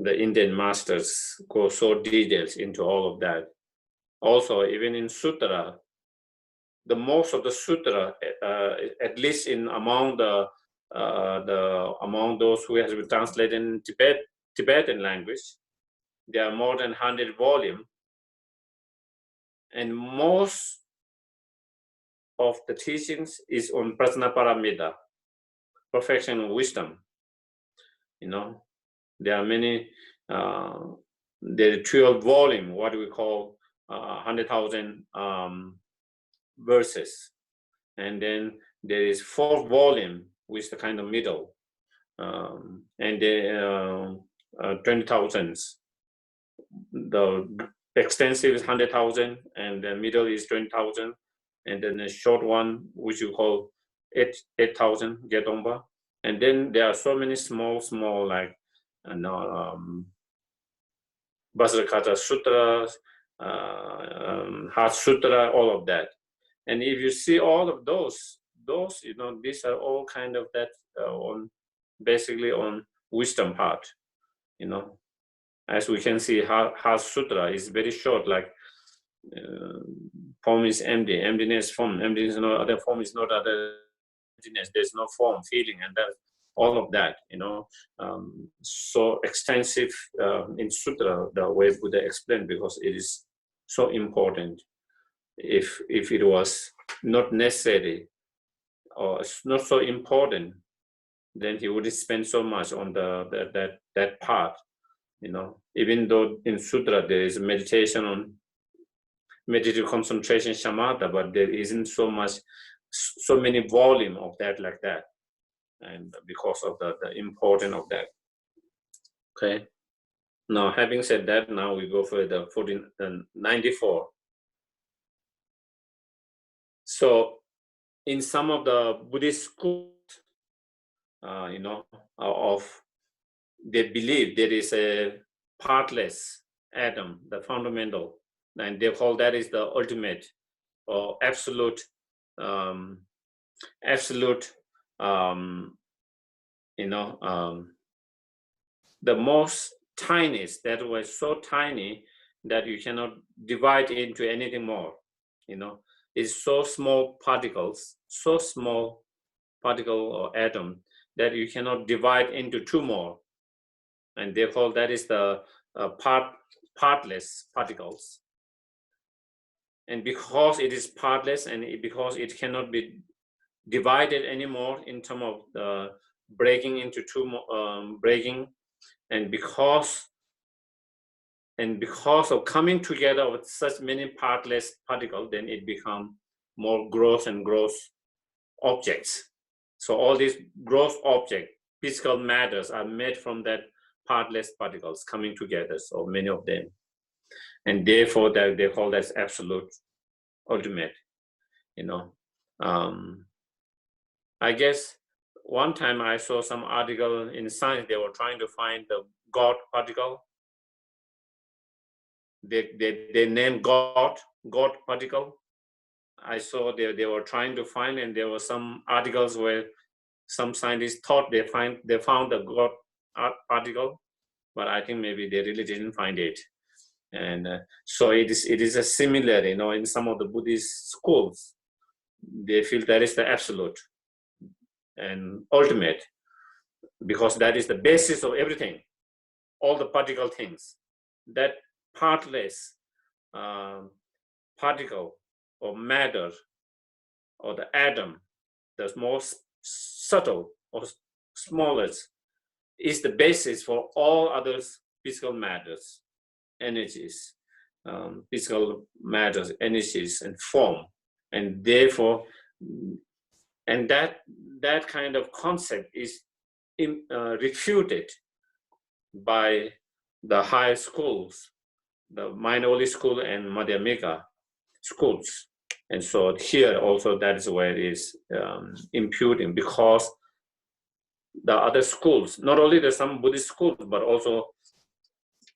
the Indian masters go so details into all of that. Also, even in sutra, the most of the sutra, at least among those who has been translated in Tibetan language, there are more than 100 volumes, and most of the teachings is on prajnaparamita, perfection of wisdom. There are many. There are 12 volumes, what we call 100,000 verses, and then there is 4th volume, which is the kind of middle, and the 20,000. The extensive is 100,000, and the middle is 20,000, and then the short one, which you call 8,000 Gedomba, and then there are so many small like Vajrakata Sutras, Heart Sutra, all of that. And if you see all of those, these are all kind of that basically on wisdom part, As we can see, Heart Sutra is very short, like form is empty, emptiness form, emptiness no other form is not other emptiness. There's no form, feeling, and that all of that, so extensive in Sutra, the way Buddha explained, because it is so important. If it was not necessary or it's not so important, then he would spend so much on that part, Even though in Sutra there is meditation on meditative concentration, shamatha, but there isn't so many volume of that like that. And because of the importance of that. Okay. Now, having said that, now we go for the 94. So, in some of the Buddhist schools, they believe there is a partless atom, the fundamental, and they call that is the ultimate or absolute. The most tiniest, that was so tiny that you cannot divide into anything more, it's so small particles, so small particle or atom that you cannot divide into 2 more, and therefore that is the partless particles. And because it is partless and because it cannot be divided anymore in terms of the breaking into 2 more, breaking, and because of coming together with such many partless particles, then it becomes more gross and gross objects. So all these gross objects, physical matters, are made from that partless particles coming together, so many of them. And therefore they call that absolute, ultimate, I guess one time I saw some article in Science, they were trying to find the God particle. They named God particle. I saw they were trying to find, and there were some articles where some scientists thought they found the God particle, but I think maybe they really didn't find it. And so it is a similar, in some of the Buddhist schools, they feel that is the absolute and ultimate, because that is the basis of everything, all the particle things. That partless particle or matter or the atom, the most subtle or smallest, is the basis for all other physical matters, energies, physical matters, energies, and form. And therefore, and that kind of concept is refuted by the higher schools, the Minoli school and Madhyamika schools. And so here also that is where it is imputing, because the other schools, not only there's some Buddhist schools, but also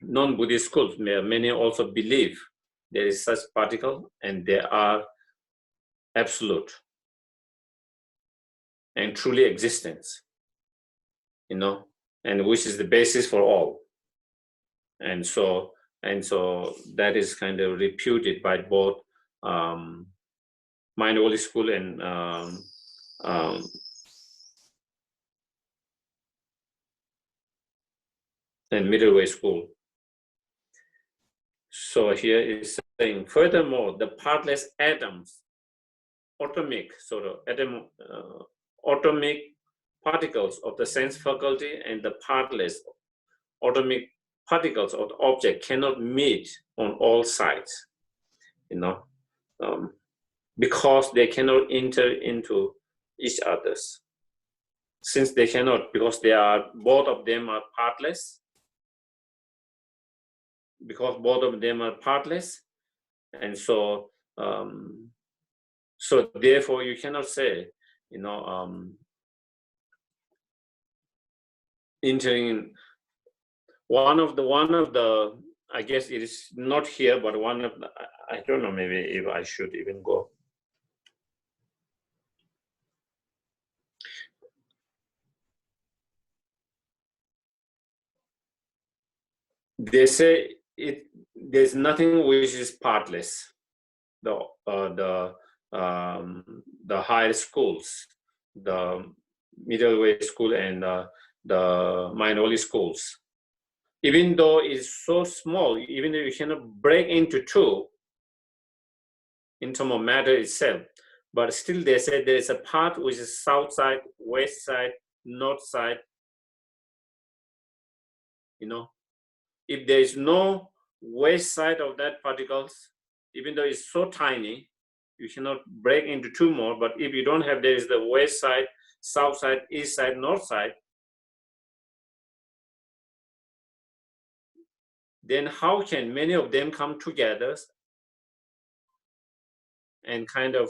non-Buddhist schools, many also believe there is such particle and they are absolute and truly existence, and which is the basis for all. And so And so that is kind of reputed by both Mind-Only School and Middle Way School. So here is saying, furthermore, the partless atoms, atomic atomic particles of the sense faculty and the partless atomic particles of the object cannot meet on all sides, because they cannot enter into each other's. Since they cannot, because both of them are partless, and so so therefore you cannot say, entering in one of the I guess it is not here, but one of the, I don't know, maybe if I should even go. They say there's nothing which is partless. The higher schools, the middle way school and the Mind-Only schools, even though it's so small, even though you cannot break into two in terms of matter itself, but still they say there is a part which is south side, west side, north side. If there is no west side of that particles, even though it's so tiny, you cannot break into two more. But if you don't have, there is the west side, south side, east side, north side, then how can many of them come together and kind of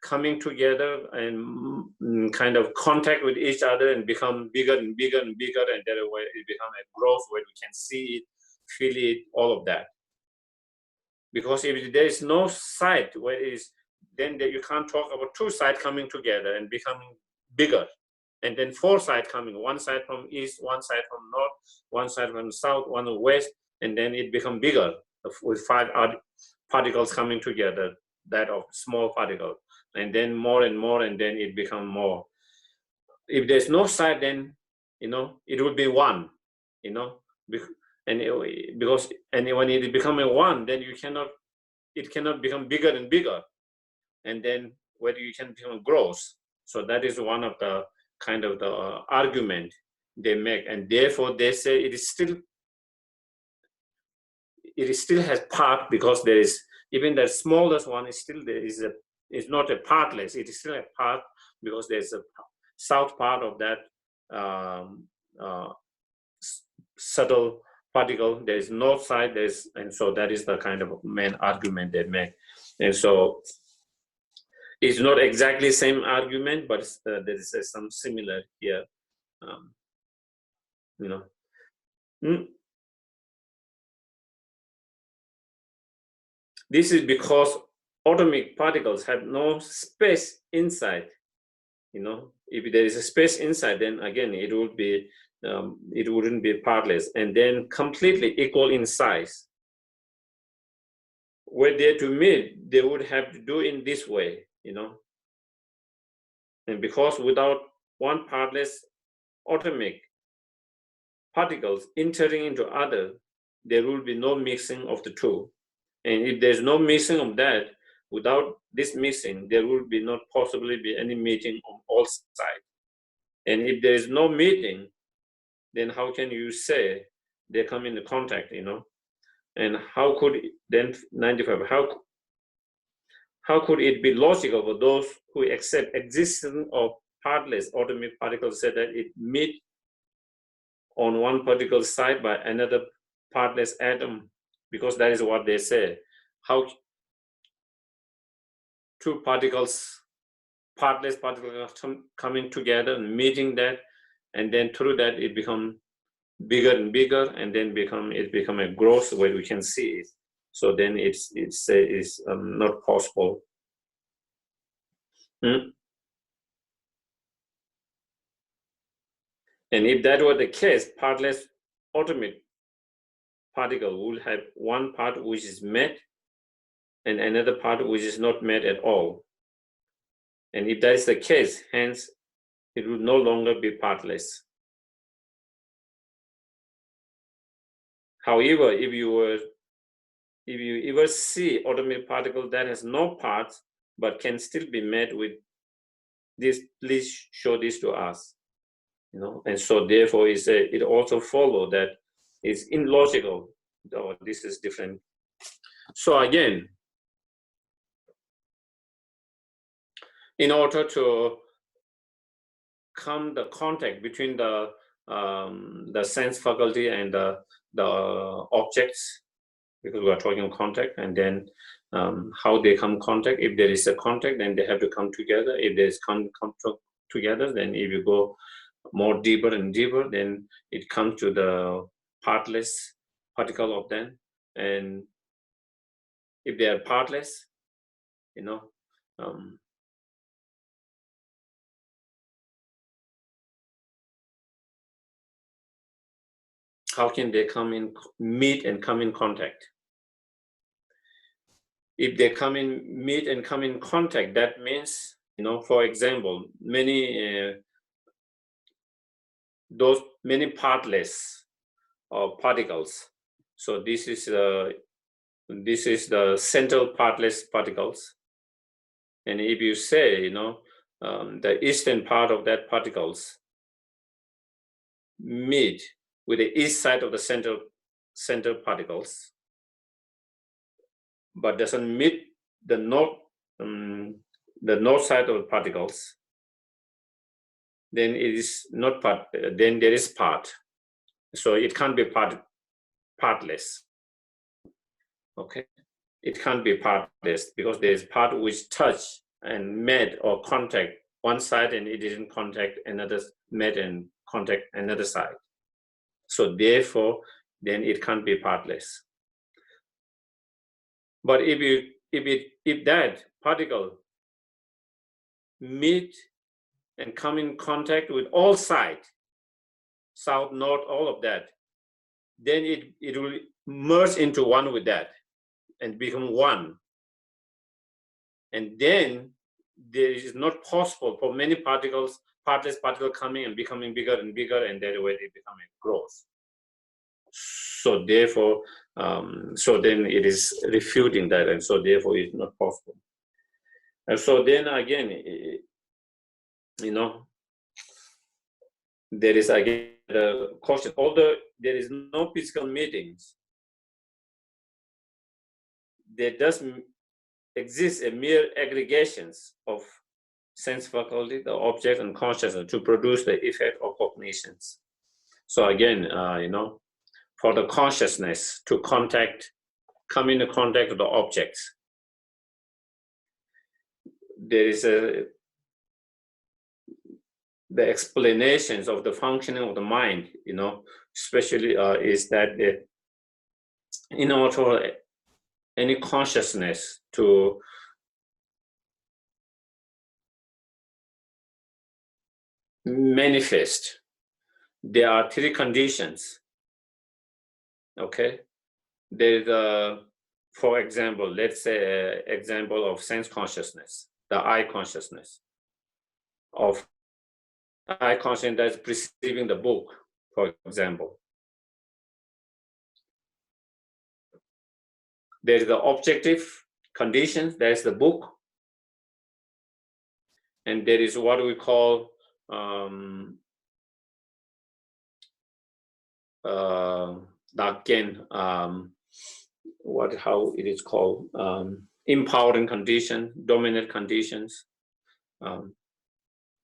coming together and kind of contact with each other and become bigger and bigger and bigger, and that way it become a growth where we can see it, feel it, all of that. Because if there is no side where it is, then you can't talk about two sides coming together and becoming bigger. And then four sides coming, one side from east, one side from north, one side from south, one west, and then it become bigger with five particles coming together, that of small particle, and then more and more, and then it become more. If there's no side, then it would be one, and when it become a one, then it cannot become bigger and bigger, and then whether you can become growth. So that is one of the kind of the argument they make, and therefore they say it still has part, because there is, even the smallest one is still there is not a partless, it is still a part, because there's a south part of that subtle particle, there is north side, and so that is the kind of main argument they make. And so it's not exactly the same argument, but there is some similar here. This is because atomic particles have no space inside. If there is a space inside, then again it would be it wouldn't be partless, and then completely equal in size. Were they to meet, they would have to do in this way, and because without one partless atomic particles entering into other, there will be no mixing of the two. And if there's no mixing of that, without this mixing, there will be not possibly be any meeting on all sides. And if there is no meeting, then how can you say they come into contact, And how could then 95? How could it be logical for those who accept existence of partless atomic particles, say that it meet on one particle side by another partless atom, because that is what they say. How two particles, partless particles coming together and meeting that, and then through that it become bigger and bigger, and then it become a growth where we can see it. So then it's not possible. And if that were the case, partless atomic particle will have one part which is met and another part which is not met at all. And if that is the case, hence, it will no longer be partless. However, if you ever see automatic particle that has no parts but can still be met with this, please show this to us. You know, and so therefore it also follows that it's illogical. Oh, this is different. So again, in order to come the contact between the sense faculty and the objects, because we are talking contact, and then how they come contact. If there is a contact, then they have to come together. If there is come together, then if you go more deeper and deeper, then it comes to the partless particle of them. And if they are partless, you know, how can they meet and come in contact? If they meet and come in contact, that means, you know, for example, many partless particles. So this is the central partless particles. And if you say, you know, the eastern part of that particles meet with the east side of the central particles, but doesn't meet the north side of the particles, then it is not part. Then there is part. So it can't be partless. Okay, it can't be partless because there is part which touch and met or contact one side, and it didn't contact another, met and contact another side. So therefore, then it can't be partless. But if that particle meet and come in contact with all sides, south, north, all of that, then it will merge into one with that and become one. And then there is not possible for many particles, partless particle coming and becoming bigger and bigger, and that way it becoming gross. So therefore, so then it is refuting that, and so therefore it's not possible. And so then again, you know, there is again the caution. Although there is no physical meetings, there does exist a mere aggregations of sense faculty, the object and consciousness to produce the effect of cognitions. So again, you know, for the consciousness to come into contact with the objects, there is the explanations of the functioning of the mind, you know, especially is that in order for any consciousness to manifest, there are three conditions. Okay, there's for example, let's say an example of sense consciousness, the eye consciousness, of eye consciousness that's perceiving the book, for example. There's the objective conditions, there's the book, and there is what we call again, how it is called, empowering condition, dominant conditions,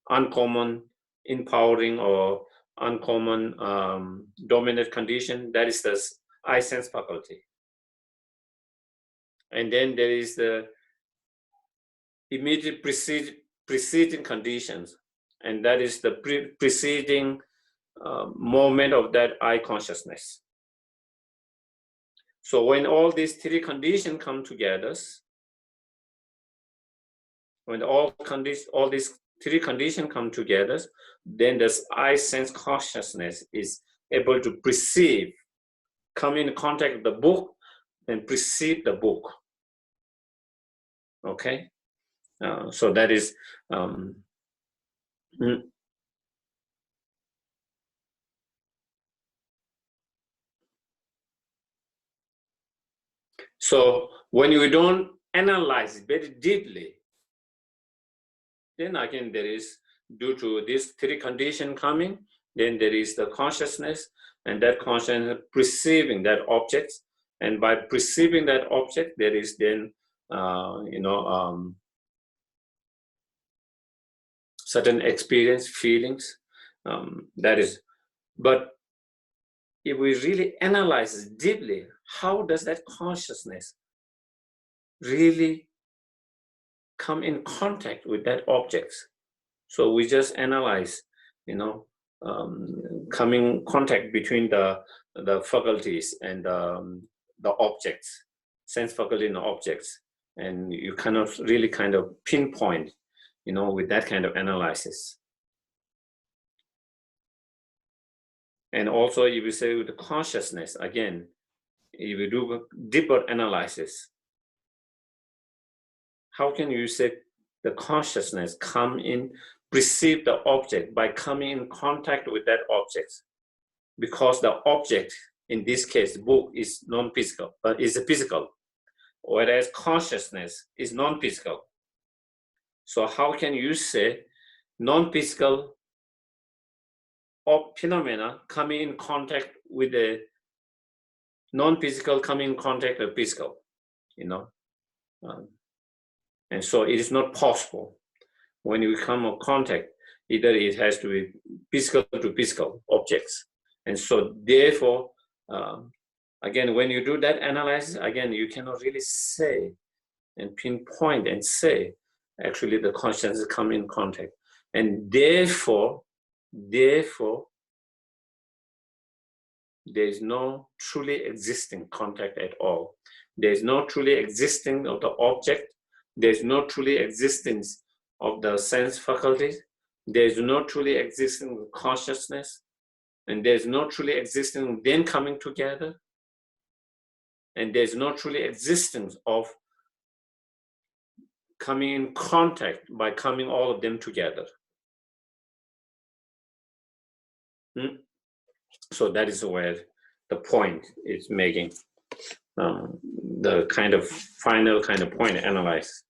uncommon empowering or uncommon dominant condition. That is the eye sense faculty. And then there is the immediate preceding conditions, and that is the preceding moment of that eye consciousness. So when all these three conditions come together, when all these three conditions come together, then this eye sense consciousness is able to perceive come in contact with the book, then perceive the book. Okay, so that is. So when you don't analyze very deeply, then again there is, due to this three condition coming, then there is the consciousness, and that consciousness perceiving that object, and by perceiving that object, there is then certain experience, feelings. That is, but if we really analyze deeply, how does that consciousness really come in contact with that object? So we just analyze, coming contact between the faculties and the objects, sense faculty and objects, and you cannot really kind of pinpoint, with that kind of analysis. And also, if you say with the consciousness, again, if you do deeper analysis, how can you say the consciousness come in, perceive the object by coming in contact with that object? Because the object, in this case, book, is non-physical, but is physical, whereas consciousness is non-physical. So how can you say non-physical phenomena coming in contact with the non-physical, coming in contact with physical, and so it is not possible. When you come in contact, either it has to be physical to physical objects. And so therefore, again, when you do that analysis, again, you cannot really say and pinpoint and say, actually the consciousness come in contact. And therefore, there is no truly existing contact at all. There is no truly existing of the object. There is no truly existence of the sense faculties. There is no truly existing consciousness. And there is no truly existing them coming together. And there is no truly existence of coming in contact by coming all of them together. So that is where the point is making, the kind of final kind of point analyze.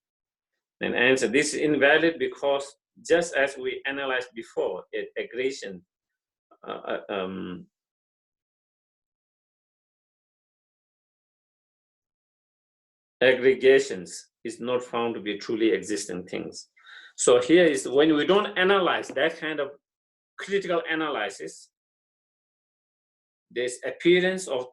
And answer, this is invalid because just as we analyzed before, aggregation, aggregations is not found to be truly existing things. So here is when we don't analyze that kind of critical analysis, there's appearance of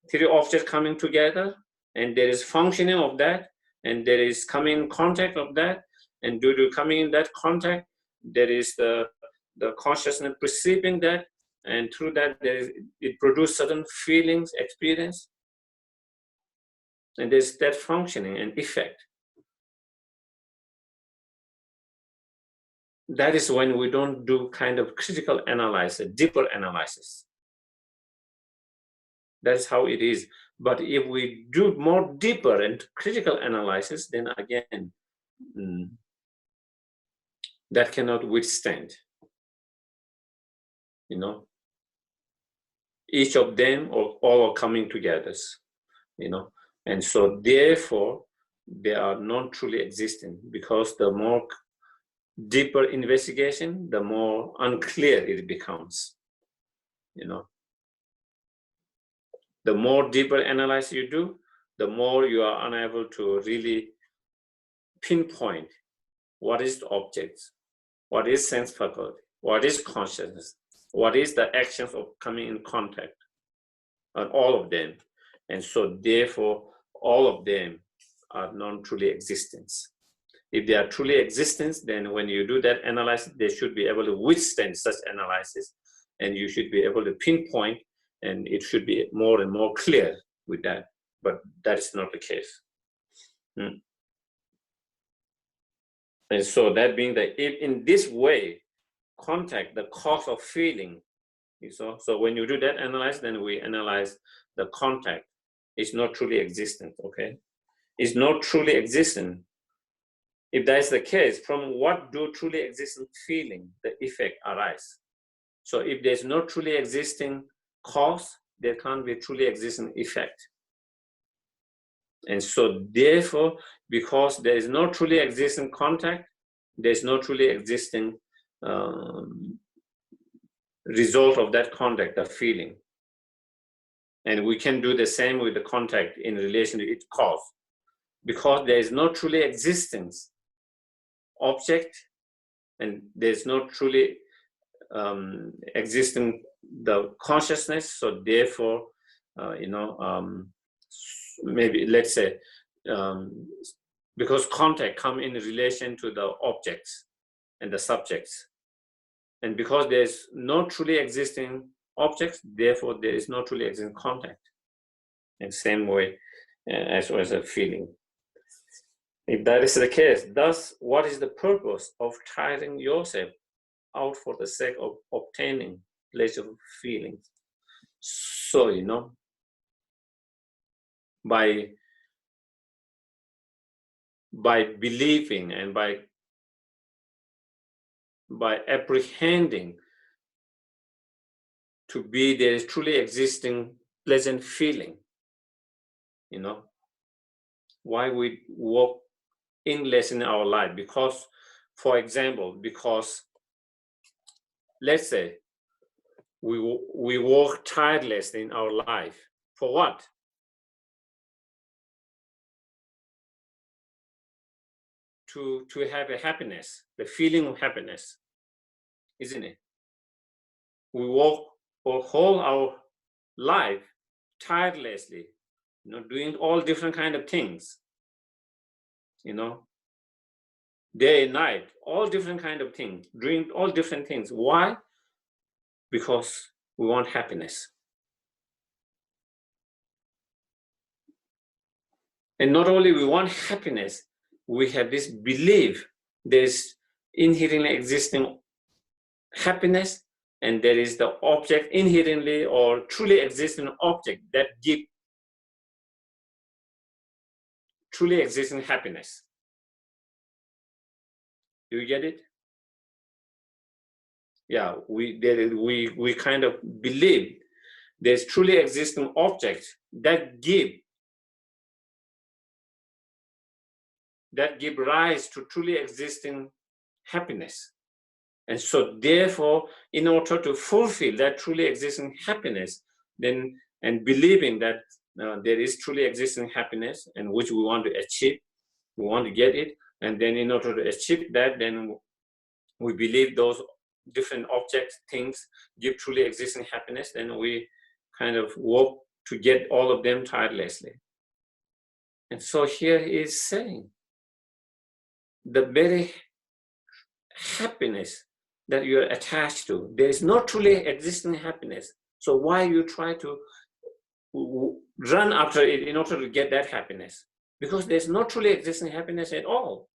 three objects coming together, and there is functioning of that, and there is coming in contact of that, and due to coming in that contact, there is the consciousness perceiving that, and through that it produces certain feelings, experience, and there's that functioning and effect. That is when we don't do kind of critical analysis, deeper analysis. That's how it is. But if we do more deeper and critical analysis, then again, that cannot withstand. Each of them or all are coming together, and so therefore they are not truly existing, because the more deeper investigation, the more unclear it becomes. The more deeper analysis you do, the more you are unable to really pinpoint what is the object, what is sense faculty, what is consciousness, what is the actions of coming in contact, and all of them. And so therefore, all of them are non-truly existence. If they are truly existence, then when you do that analysis, they should be able to withstand such analysis, and you should be able to pinpoint, and it should be more and more clear with that. But that is not the case. And so that being that if in this way, contact, the cause of feeling, You saw? So when you do that analyze, then we analyze the contact. It's not truly existent, okay? It's not truly existent. If that is the case, from what do truly existing feeling, the effect arise? So if there's no truly existing cause, there can't be truly existing effect. And so therefore, because there is no truly existing contact, there's no truly existing result of that contact, the feeling. And we can do the same with the contact in relation to its cause. Because there is no truly existence object, and there's no truly existing the consciousness, so therefore, maybe let's say, because contact come in relation to the objects and the subjects. And because there's no truly existing objects, therefore there is no truly existing contact. In the same way as well as a feeling. If that is the case, thus, what is the purpose of tiring yourself out for the sake of obtaining pleasurable feelings? So, by believing and by apprehending to be there is truly existing pleasant feeling, why we walk endless in our life? Because, for example, let's say we work tirelessly in our life. For what? To have a happiness, the feeling of happiness, isn't it? We work for whole our life tirelessly, doing all different kind of things, day and night, all different kind of things, doing all different things. Why? Because we want happiness. And not only we want happiness, we have this belief there's inherently existing happiness, and there is the object inherently or truly existing object that give truly existing happiness. Do you get it? Yeah, we kind of believe there's truly existing objects that give rise to truly existing happiness. And so therefore, in order to fulfill that truly existing happiness, then, and believing that there is truly existing happiness and which we want to achieve, we want to get it, and then in order to achieve that, then we believe those different objects, things give truly existing happiness, then we kind of work to get all of them tirelessly. And so here he is saying, the very happiness that you're attached to, there is no truly existing happiness. So why you try to run after it in order to get that happiness? Because there's no truly existing happiness at all.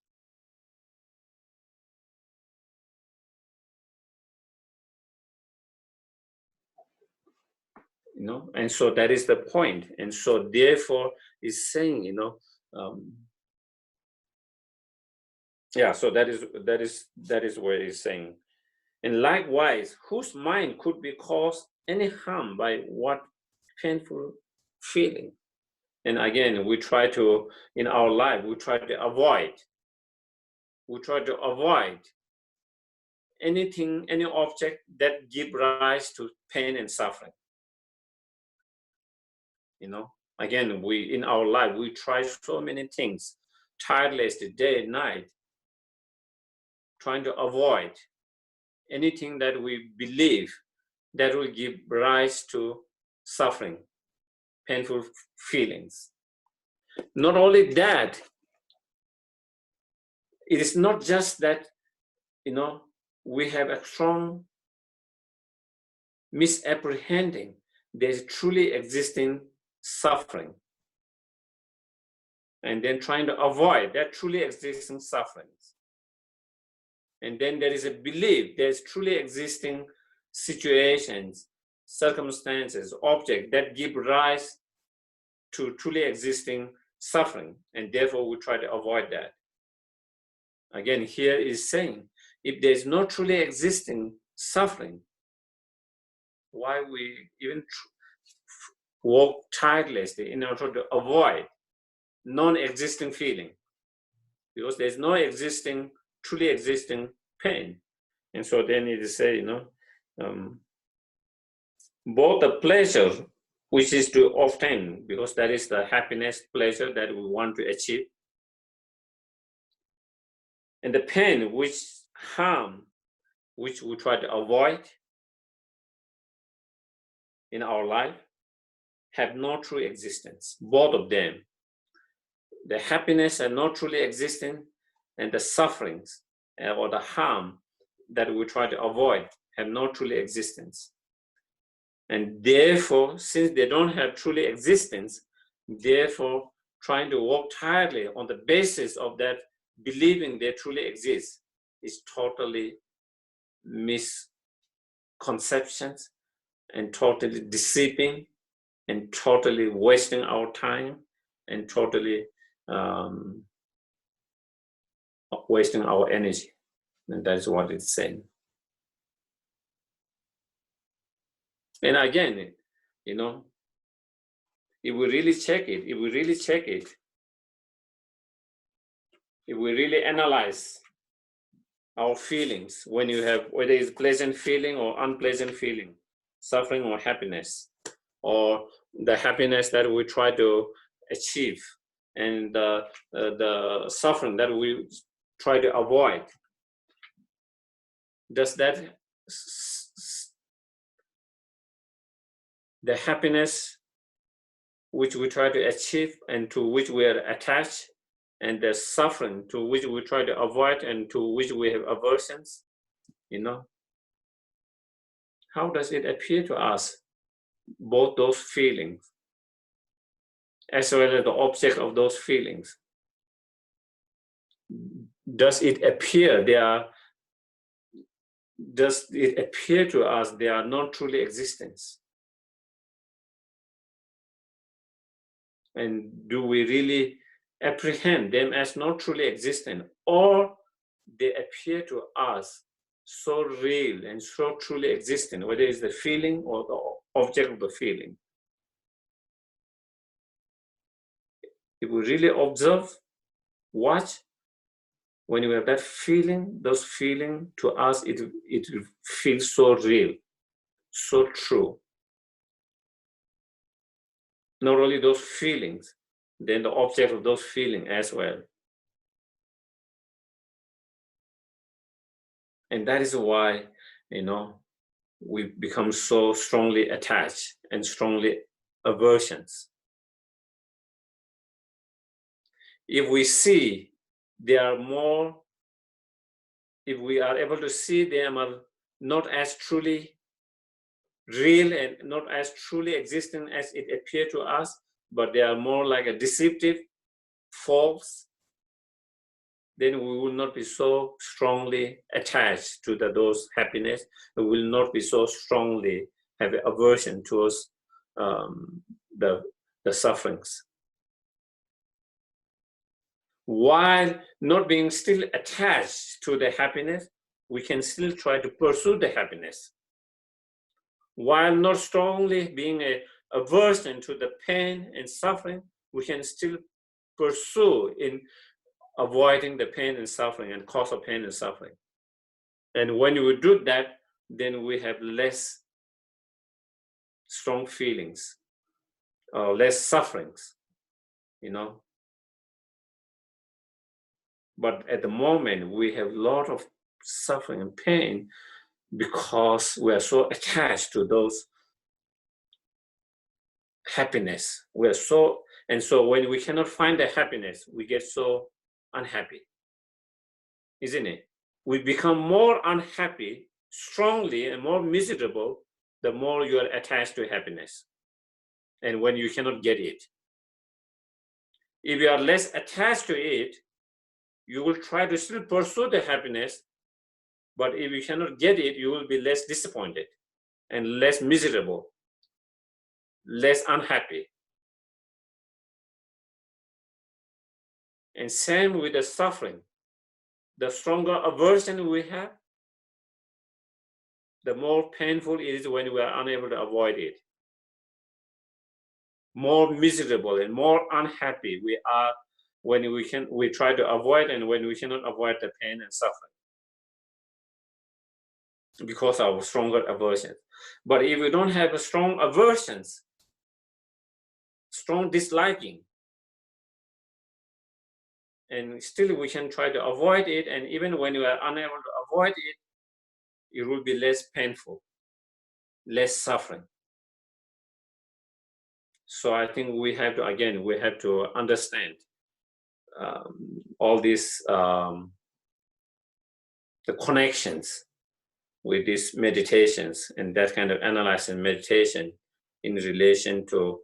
And so that is the point. And so therefore is saying, so that is where he's saying. And likewise, whose mind could be caused any harm by what painful feeling? And again, we try to, in our life, we try to avoid anything, any object that give rise to pain and suffering. Again, we, in our life, we try so many things, tirelessly, day and night, trying to avoid anything that we believe that will give rise to suffering, painful feelings. Not only that, it is not just that, we have a strong misapprehending. There's truly existing suffering. And then trying to avoid that truly existing sufferings. And then there is a belief there's truly existing situations circumstances, objects that give rise to truly existing suffering, and therefore we try to avoid that. Again, here is saying, if there's no truly existing suffering, why we even work tirelessly in order to avoid non-existing feeling? Because there's no existing, truly existing pain. And so then it is say, both the pleasure, which is to obtain, because that is the happiness, pleasure that we want to achieve, and the pain, which harm, which we try to avoid in our life, have no true existence. Both of them, the happiness are not truly existing, and the sufferings or the harm that we try to avoid have no truly existence. And therefore, since they don't have truly existence, therefore trying to work tirelessly on the basis of that, believing they truly exist, is totally misconceptions and totally deceiving and totally wasting our time and totally wasting our energy. And that's what it's saying. And again, if we really check it, if we really analyze our feelings, when you have, whether it's pleasant feeling or unpleasant feeling, suffering or happiness, or the happiness that we try to achieve, and the suffering that we try to avoid, does that, the happiness which we try to achieve and to which we are attached, and the suffering to which we try to avoid and to which we have aversions, how does it appear to us, both those feelings, as well as the object of those feelings? Does it appear to us they are not truly existence? And do we really apprehend them as not truly existent, or they appear to us so real and so truly existent, whether it's the feeling or the object of the feeling? If we really observe, watch, when you have that feeling, those feelings to us, it feels so real, so true. Not only those feelings, then the object of those feelings as well. And that is why, we become so strongly attached and strongly aversions. If we see if we are able to see them are not as truly real and not as truly existing as it appeared to us, but they are more like a deceptive, false, then we will not be so strongly attached to those happiness. We will not be so strongly have an aversion towards the sufferings. While not being still attached to the happiness, we can still try to pursue the happiness. While not strongly being aversion to the pain and suffering, we can still pursue in avoiding the pain and suffering and cause of pain and suffering. And when we do that, then we have less strong feelings, less sufferings, But at the moment, we have a lot of suffering and pain because we are so attached to those happiness. And so when we cannot find the happiness, we get so unhappy, isn't it? We become more unhappy strongly and more miserable the more you are attached to happiness and when you cannot get it. If you are less attached to it, you will try to still pursue the happiness, but if you cannot get it, you will be less disappointed. and less miserable, less unhappy. And same with the suffering. The stronger aversion we have, the more painful it is when we are unable to avoid it. More miserable and more unhappy we are when we try to avoid, and when we cannot avoid the pain and suffering because of stronger aversion. But if we don't have a strong aversions, strong disliking, and still we can try to avoid it, and even when we are unable to avoid it, it will be less painful, less suffering. So I think we have to, again, we have to understand all these, the connections with these meditations and that kind of analyzing meditation in relation to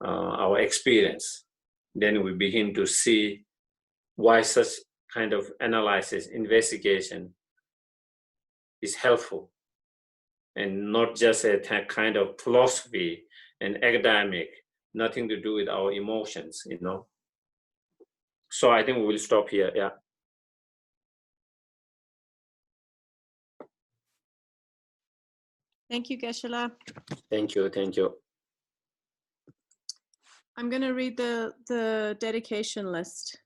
our experience. Then we begin to see why such kind of analysis, investigation is helpful, and not just a kind of philosophy and academic, nothing to do with our emotions, you know. So I think we will stop here. Yeah. Thank you, Geshe. Thank you. Thank you. I'm going to read the dedication list.